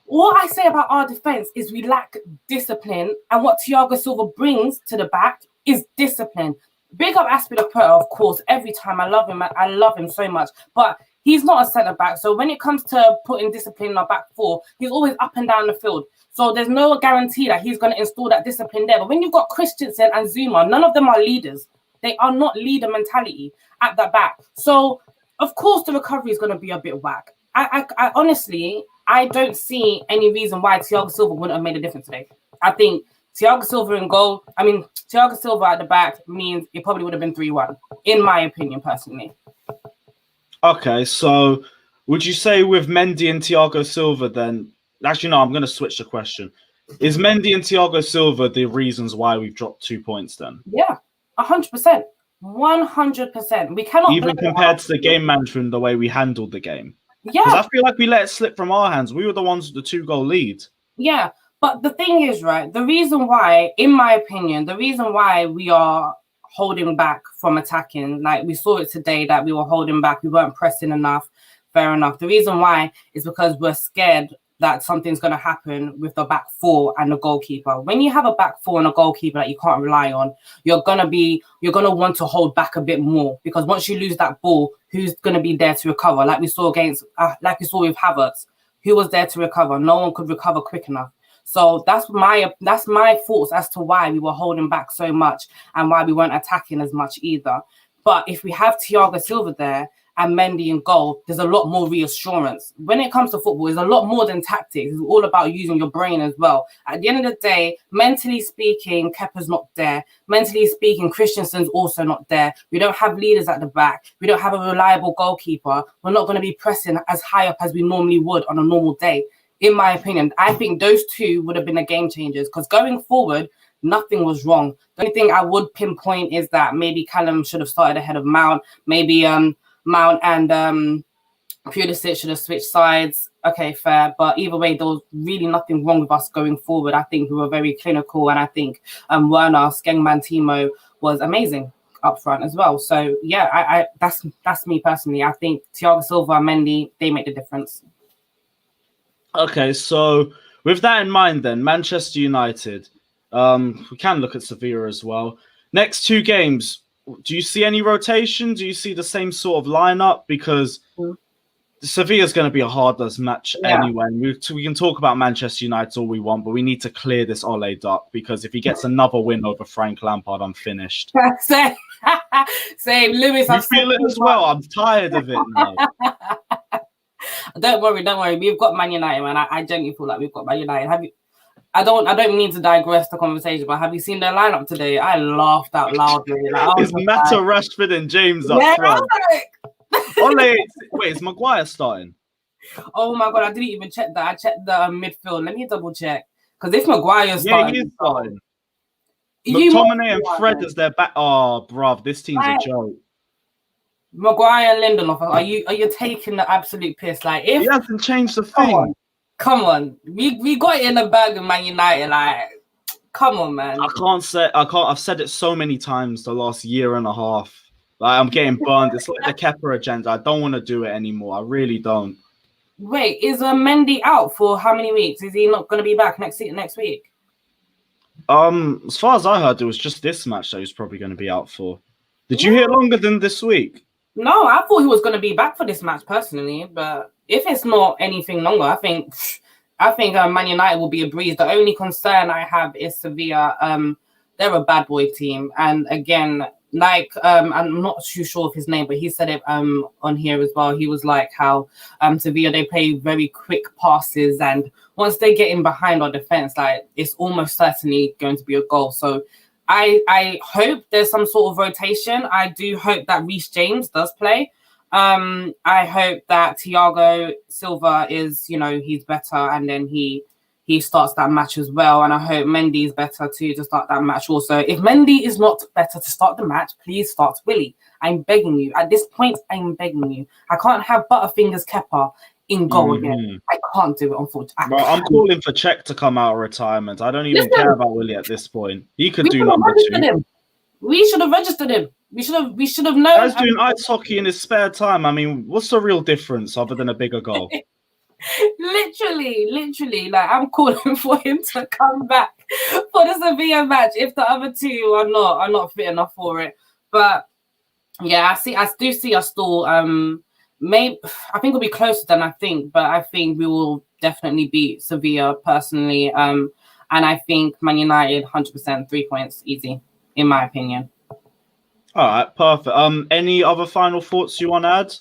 What I say about our defense is we lack discipline, and what Thiago Silva brings to the back is discipline. Big up Aspilicueta, of course, every time. I love him so much, but he's not a centre back. So when it comes to putting discipline in our back four, he's always up and down the field. So there's no guarantee that he's going to install that discipline there. But when you've got Christensen and Zuma, none of them are leaders. They are not leader mentality at the back. So of course the recovery is going to be a bit whack. I honestly, I don't see any reason why Thiago Silva wouldn't have made a difference today. I think Thiago Silva in goal, Thiago Silva at the back means it probably would have been 3-1, in my opinion, personally. Okay, so would you say with Mendy and Thiago Silva then, actually no, I'm going to switch the question. Is Mendy and Thiago Silva the reasons why we've dropped 2 points then? Yeah, 100%. 100%. We cannot... Even compared to the game management, the way we handled the game. Yeah. Because I feel like we let it slip from our hands. We were the ones with the 2-goal lead. Yeah, but the thing is, right, the reason why, in my opinion, the reason why we are holding back from attacking, like we saw it today that we were holding back, we weren't pressing enough, fair enough. The reason why is because we're scared that something's going to happen with the back four and the goalkeeper. When you have a back four and a goalkeeper that you can't rely on, you're going to want to hold back a bit more, because once you lose that ball, who's going to be there to recover? Like we saw with Havertz, who was there to recover? No one could recover quick enough. So that's my thoughts as to why we were holding back so much and why we weren't attacking as much either. But if we have Thiago Silva there and Mendy in goal, there's a lot more reassurance. When it comes to football, it's a lot more than tactics. It's all about using your brain as well. At the end of the day, mentally speaking, Kepa's not there. Mentally speaking, Christensen's also not there. We don't have leaders at the back. We don't have a reliable goalkeeper. We're not going to be pressing as high up as we normally would on a normal day. In my opinion, I think those two would have been the game changers, because going forward, nothing was wrong. The only thing I would pinpoint is that maybe Callum should have started ahead of Mount. Maybe Mount and Pulisic should have switched sides. Okay, fair. But either way, there was really nothing wrong with us going forward. I think we were very clinical, and I think Werner, Skengman, Timo was amazing up front as well. So yeah, I that's me personally. I think Thiago Silva and Mendy, they make the difference. Okay, so with that in mind then, Manchester United, we can look at Sevilla as well. Next 2 games, do you see any rotation? Do you see the same sort of lineup? Because Sevilla is going to be a hardest match anyway. We can talk about Manchester United all we want, but we need to clear this Ole duck, because if he gets another win over Frank Lampard, I'm finished. Same, Lewis. You feel it as well? I'm tired of it now. Don't worry. We've got Man United, man. I genuinely feel like we've got Man United. I don't mean to digress the conversation, but have you seen their lineup today? I laughed out loudly. It's Mata, Rashford, and James up front. Ole, wait, is Maguire starting? Oh my god, I didn't even check that. I checked the midfield. Let me double check, because if Maguire's starting, he is starting. McTominay and Fred as their back. Oh, bruv, this team's a joke. Maguire and Lindelof, are you taking the absolute piss? Like, if he hasn't changed the thing. Come on. We got it in the bag with Man United. Like, come on, man. I've said it so many times the last year and a half. Like, I'm getting burned. It's like the Kepa agenda. I don't want to do it anymore. I really don't. Wait, is Mendy out for how many weeks? Is he not going to be back next week? As far as I heard, it was just this match that he was probably going to be out for. Did you hear longer than this week? No, I thought he was going to be back for this match personally, but if it's not anything longer, I think Man United will be a breeze. The only concern I have is Sevilla. They're a bad boy team, and again, like I'm not too sure of his name, but he said it on here as well. He was like how Sevilla, they play very quick passes, and once they get in behind our defense, like it's almost certainly going to be a goal. So I hope there's some sort of rotation. I do hope that Reece James does play. I hope that Thiago Silva is, he's better, and then he starts that match as well. And I hope Mendy is better too to start that match also. If Mendy is not better to start the match, please start Willie. I'm begging you. At this point, I'm begging you. I can't have Butterfingers Kepa in goal again. I can't do it, unfortunately. Bro, I'm calling for Czech to come out of retirement. I don't even care about Willie at this point. He could do number 2. We should have registered him. We should have known. Guy's doing ice hockey in his spare time. I mean, what's the real difference other than a bigger goal? literally, like I'm calling for him to come back for the Sevilla match if the other two are not fit enough for it. But yeah, I do see us still. Maybe I think we'll be closer than I think, but I think we will definitely beat Sevilla personally. And I think Man United 100% 3 points easy, in my opinion. All right, perfect. Any other final thoughts you want to add?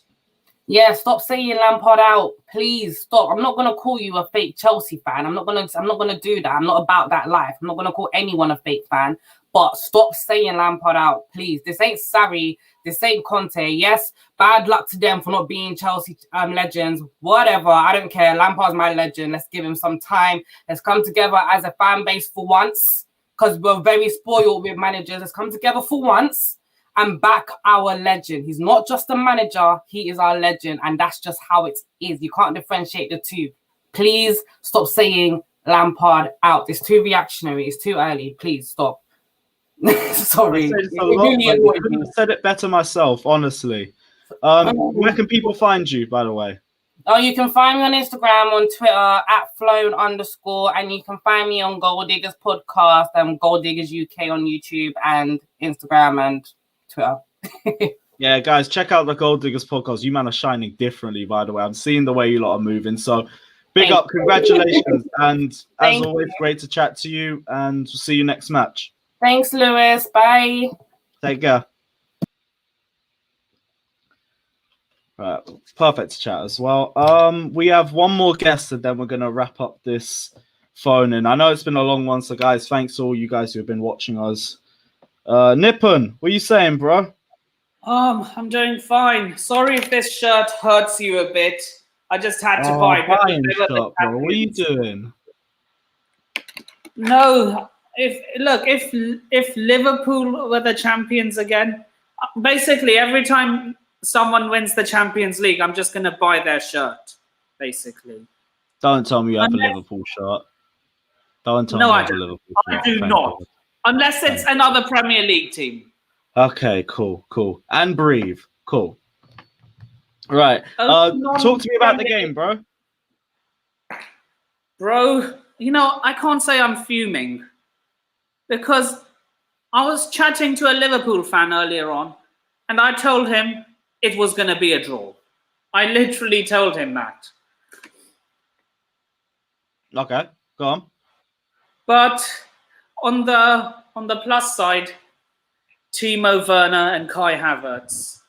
Yeah, stop saying Lampard out. Please stop. I'm not gonna call you a fake Chelsea fan. I'm not gonna do that. I'm not about that life. I'm not gonna call anyone a fake fan. But stop saying Lampard out, please. This ain't Sarri. This ain't Conte. Yes, bad luck to them for not being Chelsea legends. Whatever. I don't care. Lampard's my legend. Let's give him some time. Let's come together as a fan base for once, because we're very spoiled with managers. Let's come together for once and back our legend. He's not just a manager, he is our legend, and that's just how it is. You can't differentiate the two. Please stop saying Lampard out. It's too reactionary. It's too early. Please stop. Sorry. I couldn't have said it better myself, honestly. Where can people find you, by the way? Oh, you can find me on Instagram, on Twitter, @flown_, and you can find me on Gold Diggers Podcast and Gold Diggers UK on YouTube and Instagram and Twitter. Yeah, guys, check out the Gold Diggers Podcast. You man are shining differently, by the way. I'm seeing the way you lot are moving. So big up, congratulations. And as always, great to chat to you, and we'll see you next match. Thanks, Lewis. Bye. Take care. Right, perfect to chat as well. We have one more guest, and then we're going to wrap up this phone. And I know it's been a long one, so guys, thanks to all you guys who have been watching us. Nippon, what are you saying, bro? I'm doing fine. Sorry if this shirt hurts you a bit. I just had to buy it. What are you doing? No, if Liverpool were the champions again, basically every time someone wins the Champions League, I'm just gonna buy their shirt. Basically. Don't tell me you have a Liverpool shirt. Don't tell me you have a Liverpool shirt. I do not. Unless it's another Premier League team. Okay, cool. And breathe. Cool. Right. Talk to me about the game, bro. Bro, I can't say I'm fuming, because I was chatting to a Liverpool fan earlier on, and I told him it was going to be a draw. I literally told him that. Okay, go on. But on the plus side, Timo Werner and Kai Havertz.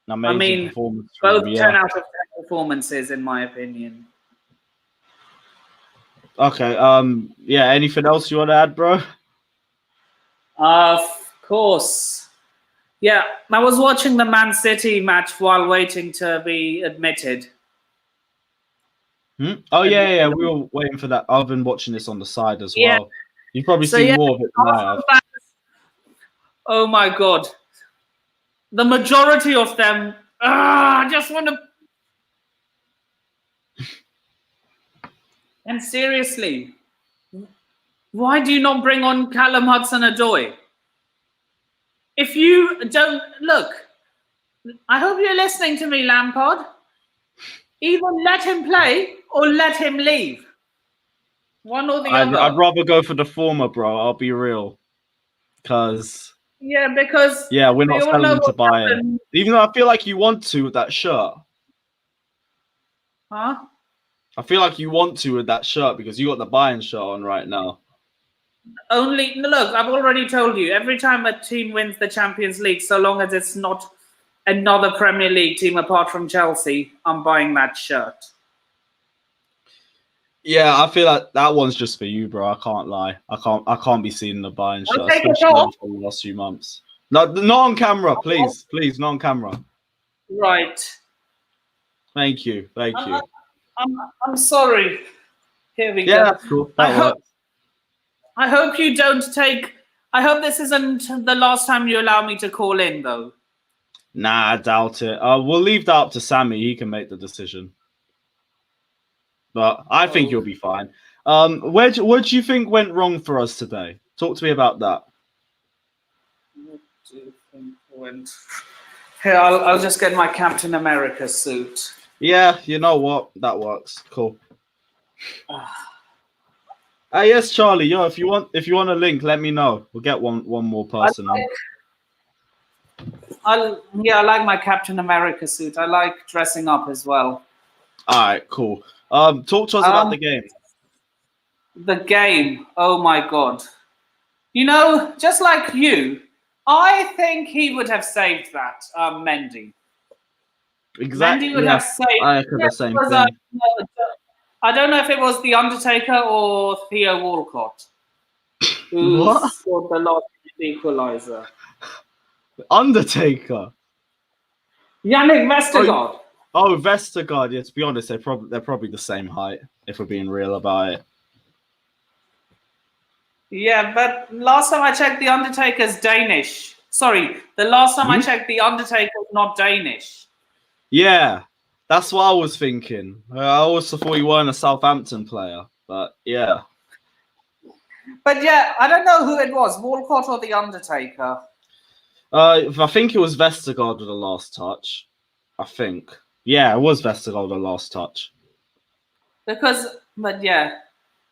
Amazing performance both 10 out of 10 performances, in my opinion. Okay. Yeah. Anything else you want to add, bro? Of course. Yeah, I was watching the Man City match while waiting to be admitted. Oh yeah. We were waiting for that. I've been watching this on the side as well. You've probably seen more of it than I have. Oh my God. The majority of them, I just want to... And seriously, why do you not bring on Callum Hudson-Odoi? If you don't... Look, I hope you're listening to me, Lampard. Either let him play or let him leave. One or the other. I'd rather go for the former, bro. I'll be real. Because... Yeah, because... Yeah, we're not telling him to buy it. Even though I feel like you want to with that shirt. Huh? I feel like you want to with that shirt because you got the Bayern shirt on right now. only look. I've already told you. Every time a team wins the Champions League, so long as it's not another Premier League team apart from Chelsea, I'm buying that shirt. Yeah, I feel like that one's just for you, bro. I can't lie. I can't be seen in the buying shirt, I'll take it especially off. for the last few months. Not on camera, please, not on camera. Right. Thank you. I'm sorry. Here we Yeah, go. that's cool. That works. I hope you don't take. I hope this isn't the last time you allow me to call in, though. Nah, I doubt it. We'll leave that up to Sammy. He can make the decision. But I think you'll be fine. What do you think went wrong for us today? Talk to me about that. What do you think went? Here, I'll just get my Captain America suit. Yeah, you know what? That works. Cool. Yes, Charlie. Yo, if you want a link, let me know. We'll get one more person on. I like my Captain America suit. I like dressing up as well. All right, cool. Talk to us about the game. The game. Oh my god. You know, just like you, I think he would have saved that, Mendy. Exactly. Mendy would have saved. I echo the same thing. I don't know if it was the Undertaker or Theo Walcott who scored the last equalizer. Undertaker. Yannick Vestergaard. Oh, Vestergaard. Yeah, to be honest, they're probably the same height, if we're being real about it. Yeah, but last time I checked, the Undertaker's Danish. Sorry, the last time I checked, the Undertaker's not Danish. Yeah, that's what I was thinking. I also thought you weren't a Southampton player, but yeah. But yeah, I don't know who it was, Walcott or the Undertaker. I think it was Vestergaard with the last touch. I think. Yeah, it was Vestergaard with the last touch. But yeah.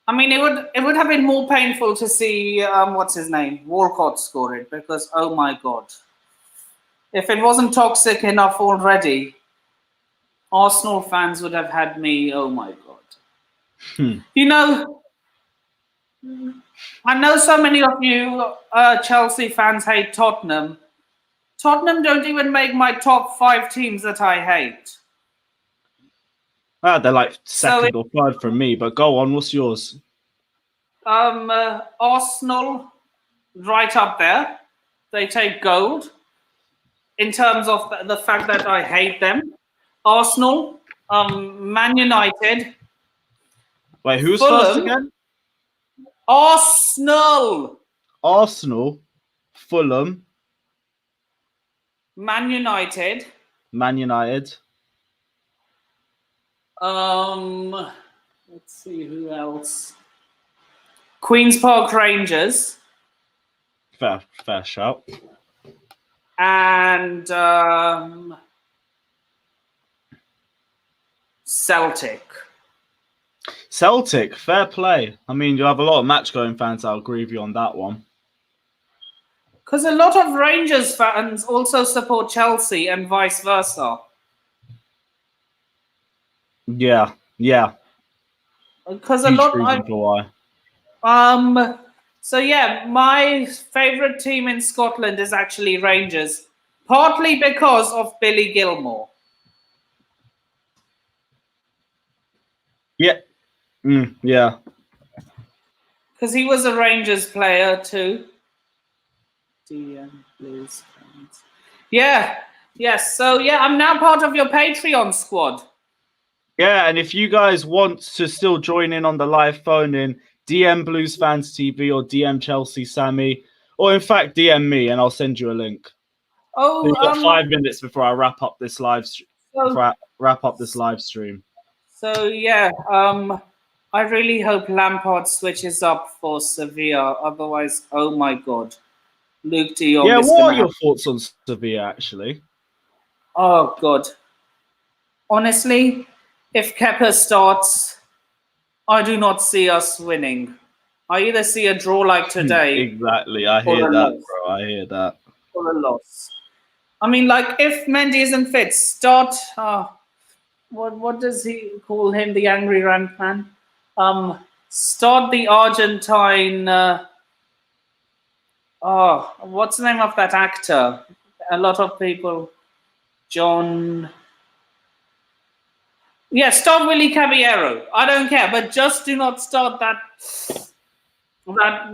I mean, it would have been more painful to see what's his name, Walcott score it, because oh my god, if it wasn't toxic enough already, Arsenal fans would have had me. Oh my god, You know, I know so many of you Chelsea fans hate Tottenham. Tottenham don't even make my top 5 teams that I hate. They're like second or third from me, but go on. What's yours? Arsenal, right up there. They take gold in terms of the fact that I hate them. Arsenal, Man United. Wait, who's Fulham, first again? Arsenal, Fulham, Man United. Let's see who else. Queen's Park Rangers. Fair shout. And Celtic. Fair play. I mean, you have a lot of match-going fans. I'll agree with you on that one. Because a lot of Rangers fans also support Chelsea and vice versa. Yeah. Because a lot. For why. So yeah, my favorite team in Scotland is actually Rangers, partly because of Billy Gilmore. Yeah. Yeah. Because he was a Rangers player too. Yeah. Yes. So yeah, I'm now part of your Patreon squad. Yeah, and if you guys want to still join in on the live phone in, DM Blues Fans TV or DM Chelsea Sammy, or in fact DM me and I'll send you a link. Oh, we've got 5 minutes before I wrap up this live stream. So yeah, I really hope Lampard switches up for Sevilla. Otherwise, oh my god, Luke De Jong. Yeah, what are your thoughts on Sevilla actually? Oh god, honestly, if Kepa starts, I do not see us winning. I either see a draw like today. Exactly, I hear that, bro. I hear that. Or a loss. I mean, like, if Mendy isn't fit, start. What does he call him? The angry rant man. Start the Argentine Oh, what's the name of that actor? A lot of people. John. Yeah, start Willie Caballero. I don't care, but just do not start that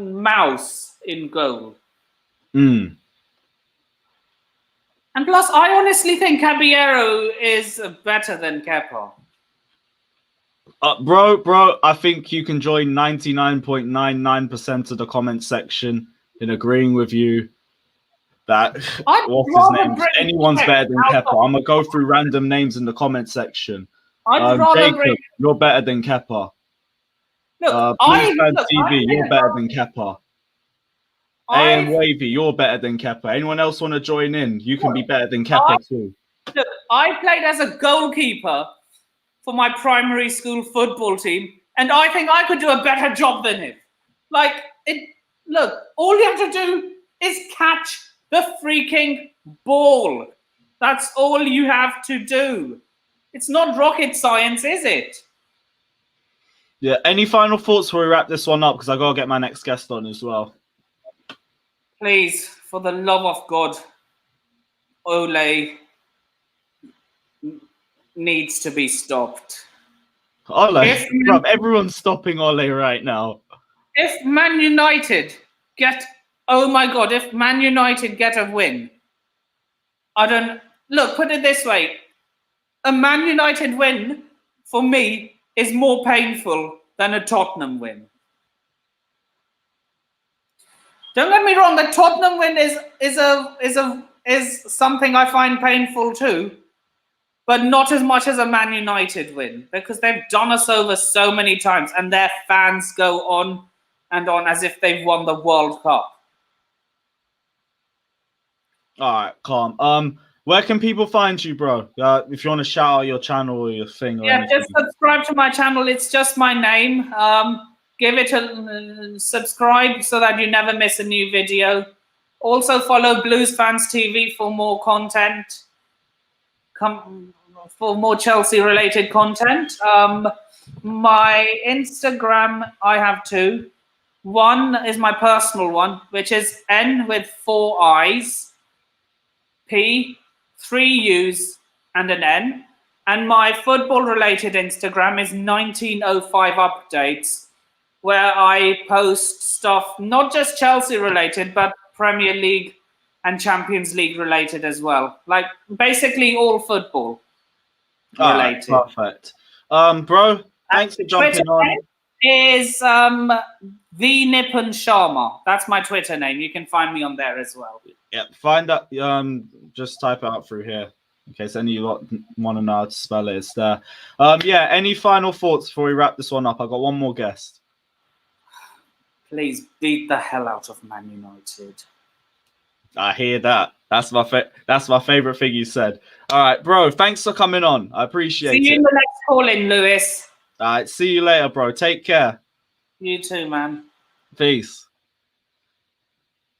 mouse in goal. Mm. And plus, I honestly think Caballero is better than Kepa. Bro, I think you can join 99.99% of the comment section in agreeing with you that what's his name? Anyone's better than Kepa. I'm gonna go through random names in the comment section. Jacob, you're better than Kepa. Look, TV, you're better than Kepa. AM Wavy, you're better than Kepa. Anyone else want to join in? You can be better than Kepa too. Look, I played as a goalkeeper for my primary school football team, and I think I could do a better job than him. Look, all you have to do is catch the freaking ball. That's all you have to do. It's not rocket science, is it? Yeah, any final thoughts before we wrap this one up? Because I gotta get my next guest on as well. Please, for the love of God, Ole needs to be stopped. Ole, everyone's stopping Ole right now. If Man United get a win, put it this way. A Man United win, for me, is more painful than a Tottenham win. Don't get me wrong, the Tottenham win is something I find painful too, but not as much as a Man United win, because they've done us over so many times and their fans go on and on as if they've won the World Cup. All right, calm. Where can people find you, bro? If you want to shout out your channel or your thing. Just subscribe to my channel. It's just my name. Give it a subscribe so that you never miss a new video. Also follow Blues Fans TV for more content. For more Chelsea-related content. My Instagram, I have two. One is my personal one, which is N with 4 I's, P, 3 U's, and an N. And my football-related Instagram is 1905 Updates, where I post stuff not just Chelsea-related, but Premier League and Champions League related as well. Like basically all football related. Perfect. Bro, thanks for jumping on. Is the Nippon Sharma. That's my Twitter name. You can find me on there as well. Yep, find that. Just type it out through here in case any of you lot want to know how to spell it. It's there. Any final thoughts before we wrap this one up? I got one more guest. Please beat the hell out of Man United. I hear that. That's my favorite thing you said. All right, bro. Thanks for coming on. I appreciate it. See you in the next call-in, Lewis. All right, see you later, bro. Take care. You too, man. Peace.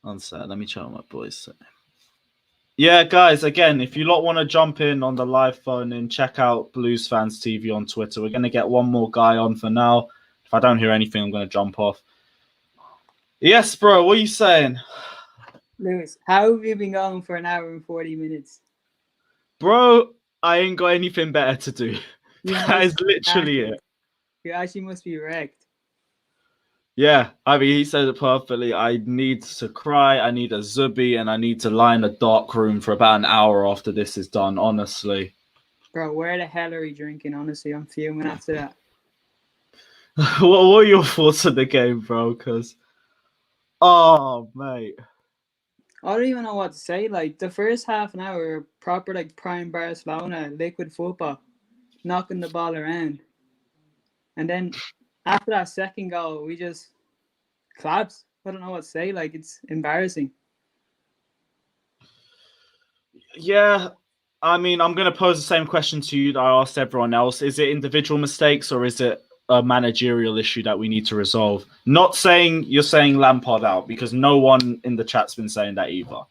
One sec. Let me check what my boys say. Yeah, guys. Again, if you lot want to jump in on the live phone in, check out Blues Fans TV on Twitter. We're gonna get one more guy on for now. If I don't hear anything, I'm gonna jump off. Yes, bro. What are you saying? Lewis, how have you been going for an hour and 40 minutes? Bro, I ain't got anything better to do. That is literally it. You actually must be wrecked. Yeah, I mean, he said it perfectly. I need to cry, I need a zubi, and I need to lie in a dark room for about an hour after this is done, honestly. Bro, where the hell are you drinking? Honestly, I'm fuming after that. What are your thoughts on the game, bro? Because, oh, mate. I don't even know what to say. Like, the first half an hour, proper, like, prime Barcelona, liquid football, knocking the ball around. And then after that second goal, we just collapsed. I don't know what to say. Like, it's embarrassing. Yeah, I mean, I'm going to pose the same question to you that I asked everyone else. Is it individual mistakes or is it a managerial issue that we need to resolve? Not saying you're saying Lampard out, because no one in the chat's been saying that either.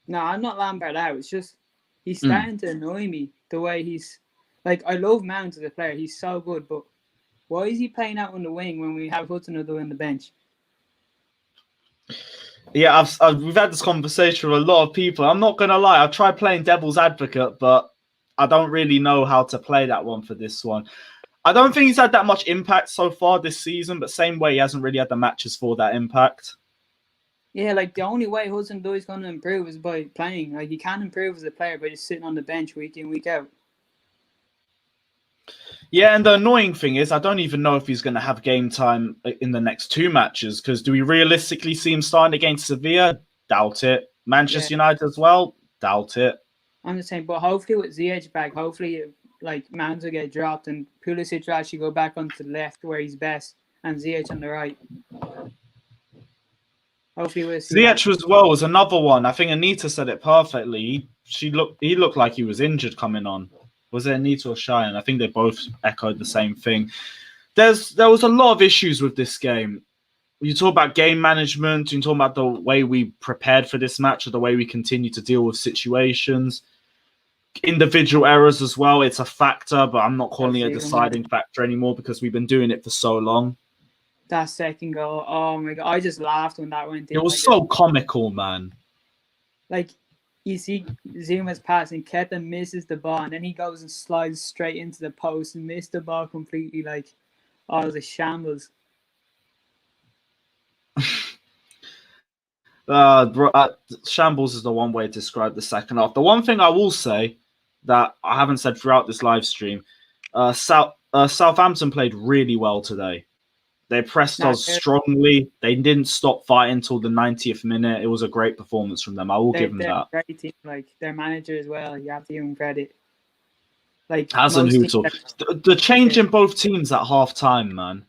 No, I'm not Lampard out. It's just he's starting to annoy me the way he's... Like, I love Mount as a player. He's so good, but why is he playing out on the wing when we have Hudson-Odoi on the bench? Yeah, we've had this conversation with a lot of people. I'm not going to lie. I've tried playing devil's advocate, but I don't really know how to play that one for this one. I don't think he's had that much impact so far this season, but same way he hasn't really had the matches for that impact. Yeah, like the only way Hudson Odoi is going to improve is by playing. Like he can't improve as a player by just sitting on the bench week in, week out. Yeah, and the annoying thing is I don't even know if he's going to have game time in the next 2 matches, because do we realistically see him starting against Sevilla? Doubt it. Manchester United as well? Doubt it. I'm just saying, but hopefully with Ziyech back, hopefully like Mans will get dropped and Pulisic will actually go back onto the left where he's best and Ziyech on the right. Hopefully we'll see Ziyech as well was another one. I think Anita said it perfectly. He looked like he was injured coming on. Was it Anita or Cheyenne? I think they both echoed the same thing. There was a lot of issues with this game. You talk about game management, you talk about the way we prepared for this match or the way we continue to deal with situations. Individual errors as well. It's a factor, but I'm not calling it a deciding factor anymore because we've been doing it for so long. that second goal. Oh my God. I just laughed when that went in. It was so comical, man. Like, you see Zuma's pass and Kepa misses the ball and then he goes and slides straight into the post and missed the ball completely. Like, oh, it was a shambles. Shambles is the one way to describe the second half. The one thing I will say that I haven't said throughout this live stream, Southampton played really well today. They pressed us strongly. They didn't stop fighting until the 90th minute. It was a great performance from them. I will give them that. They're a great team. Like, their manager as well. You have to give them credit. Like, Hasenhüttl. The change in both teams at half time, man.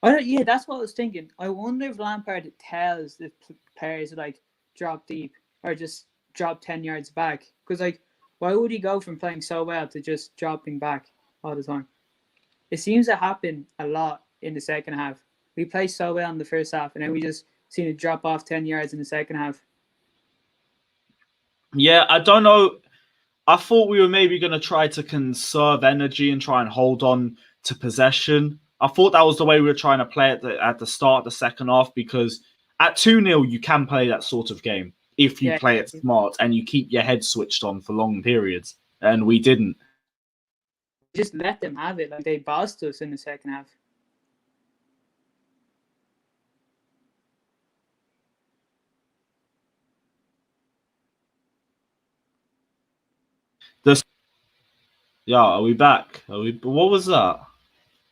Yeah, that's what I was thinking. I wonder if Lampard tells the players to, like, drop deep or just drop 10 yards back. Because, like, why would he go from playing so well to just dropping back all the time? It seems to happen a lot in the second half. We play so well in the first half, and then we just seem to drop off 10 yards in the second half. Yeah, I don't know. I thought we were maybe going to try to conserve energy and try and hold on to possession. I thought that was the way we were trying to play at the start of the second half, because at 2-0, you can play that sort of game if you play it smart and you keep your head switched on for long periods. And we didn't. Just let them have it. Like, they bossed us in the second half. Are we back? What was that?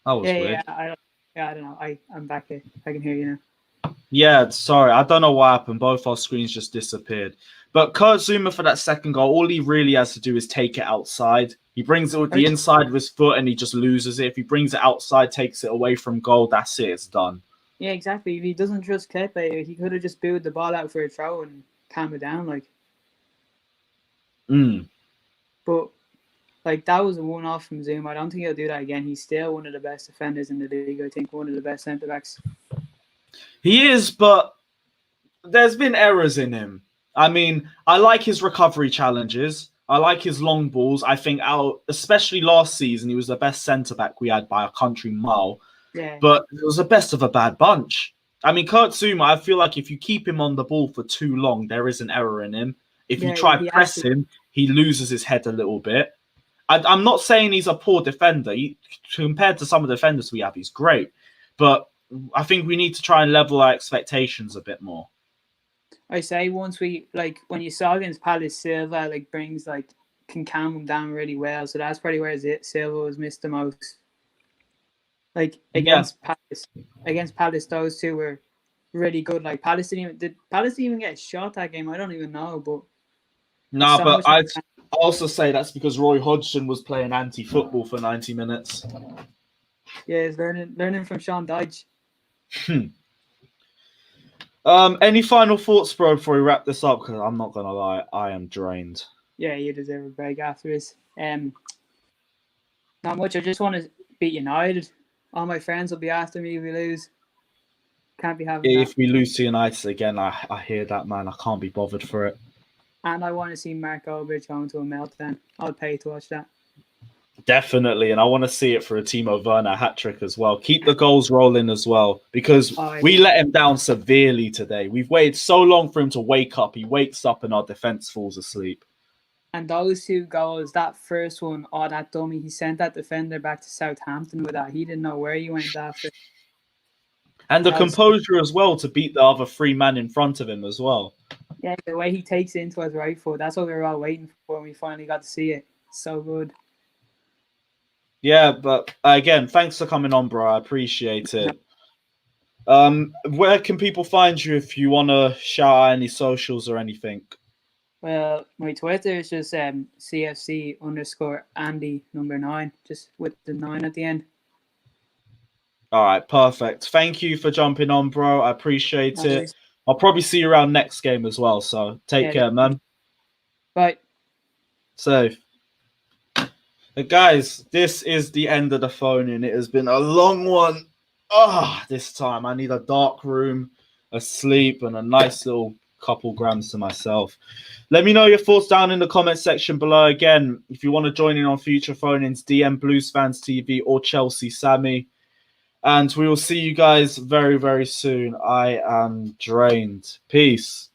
That was weird. I don't know. I'm back here. I can hear you now. Yeah, sorry. I don't know what happened. Both our screens just disappeared. But Kurt Zouma, for that second goal, all he really has to do is take it outside. He brings it with the inside of his foot and he just loses it. If he brings it outside, takes it away from goal, that's it. It's done. Yeah, exactly. If he doesn't trust Kepa, he could have just booed the ball out for a throw and calm it down. Like, But, like, that was a one-off from Zouma. I don't think he'll do that again. He's still one of the best defenders in the league. I think one of the best centre-backs. He is, but there's been errors in him. I mean, I like his recovery challenges. I like his long balls. I think especially last season, he was the best centre-back we had by a country mile. Yeah. But it was the best of a bad bunch. I mean, Kurt Zouma, I feel like if you keep him on the ball for too long, there is an error in him. If you try to press him, he loses his head a little bit. I'm not saying he's a poor defender. Compared to some of the defenders we have, he's great. But I think we need to try and level our expectations a bit more. I say once when you saw against Palace, Silva can calm him down really well. So that's probably where Silva was missed the most. Like against Palace, those two were really good. Like did Palace even get a shot that game? I don't even know, but but I'd also say that's because Roy Hodgson was playing anti-football for 90 minutes. Yeah, he's learning from Sean Dyche. Any final thoughts, bro, before we wrap this up? Because I'm not gonna lie, I am drained. Yeah, you deserve a break after this. Not much. I just want to beat United. All my friends will be after me if we lose. Can't be having that. If we lose to United again, I hear that, man. I can't be bothered for it. And I want to see Mark Obridge going to a meltdown. I'll pay to watch that. Definitely, and I want to see it for a Timo Werner hat-trick as well. Keep the goals rolling as well, because we let him down severely today. We've waited so long for him to wake up. He wakes up and our defence falls asleep. And those 2 goals, that first one, that dummy, he sent that defender back to Southampton with that. He didn't know where he went after. And the composure as well to beat the other 3 men in front of him as well. Yeah, the way he takes it into his right foot, that's what we were all waiting for, and we finally got to see it. So good. Yeah, but again, thanks for coming on, bro. I appreciate it. Where can people find you if you want to shout out any socials or anything? Well, my Twitter is just CFC_Andy9, just with the 9 at the end. All right, perfect. Thank you for jumping on, bro. I appreciate it. I'll probably see you around next game as well, so take care, man. Bye. Safe. Guys, this is the end of the phone, and it has been a long one. This time I need a dark room, a sleep, and a nice little couple grams to myself. Let me know your thoughts down in the comment section below. Again, if you want to join in on future phone-ins, DM Blues Fans TV or Chelsea Sammy. And we will see you guys very, very soon. I am drained. Peace.